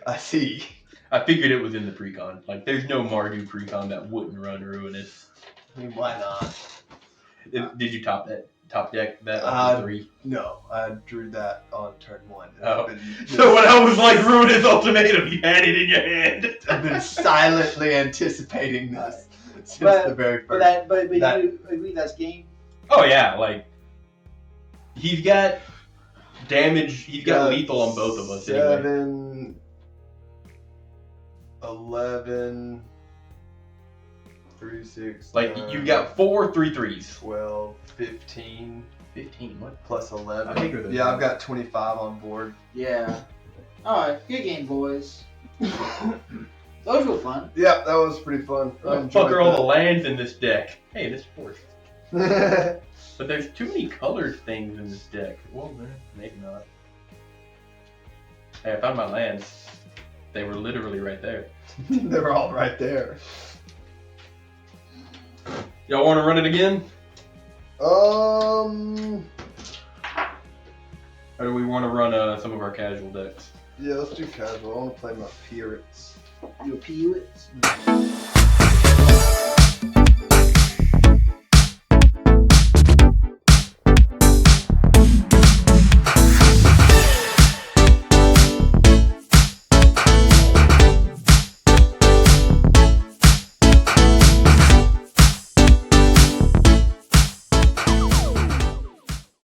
I see. I figured it was in the precon. Like, there's no Mardu precon that wouldn't run Ruinous. I mean, why not? Did you top deck that up to 3? No, I drew that on turn 1. Oh. I've been, So when I was like Ruinous Ultimatum, you had it in your hand. I've been silently anticipating this since the very first. But That- you agree that's game? Oh yeah, like he's got damage. He's got lethal on both of us. Anyway. 7, 11, 3, 6. Like 9, you got 4 3/3s. 12, 15, 15. What? plus 11. How big are those Yeah, I've guys? got 25 on board. Yeah. Alright, good game, boys. Those were fun. Yeah, that was pretty fun. I What the enjoyed fuck are all the that. lands in this deck? Hey, this force. But there's too many colored things in this deck. Well, maybe not. Hey, I found my lands. They were literally right there. They were all right there. Y'all want to run it again? Um, Or do we want to run some of our casual decks? yeah, let's do casual. I want to play my pirates. You appeal it?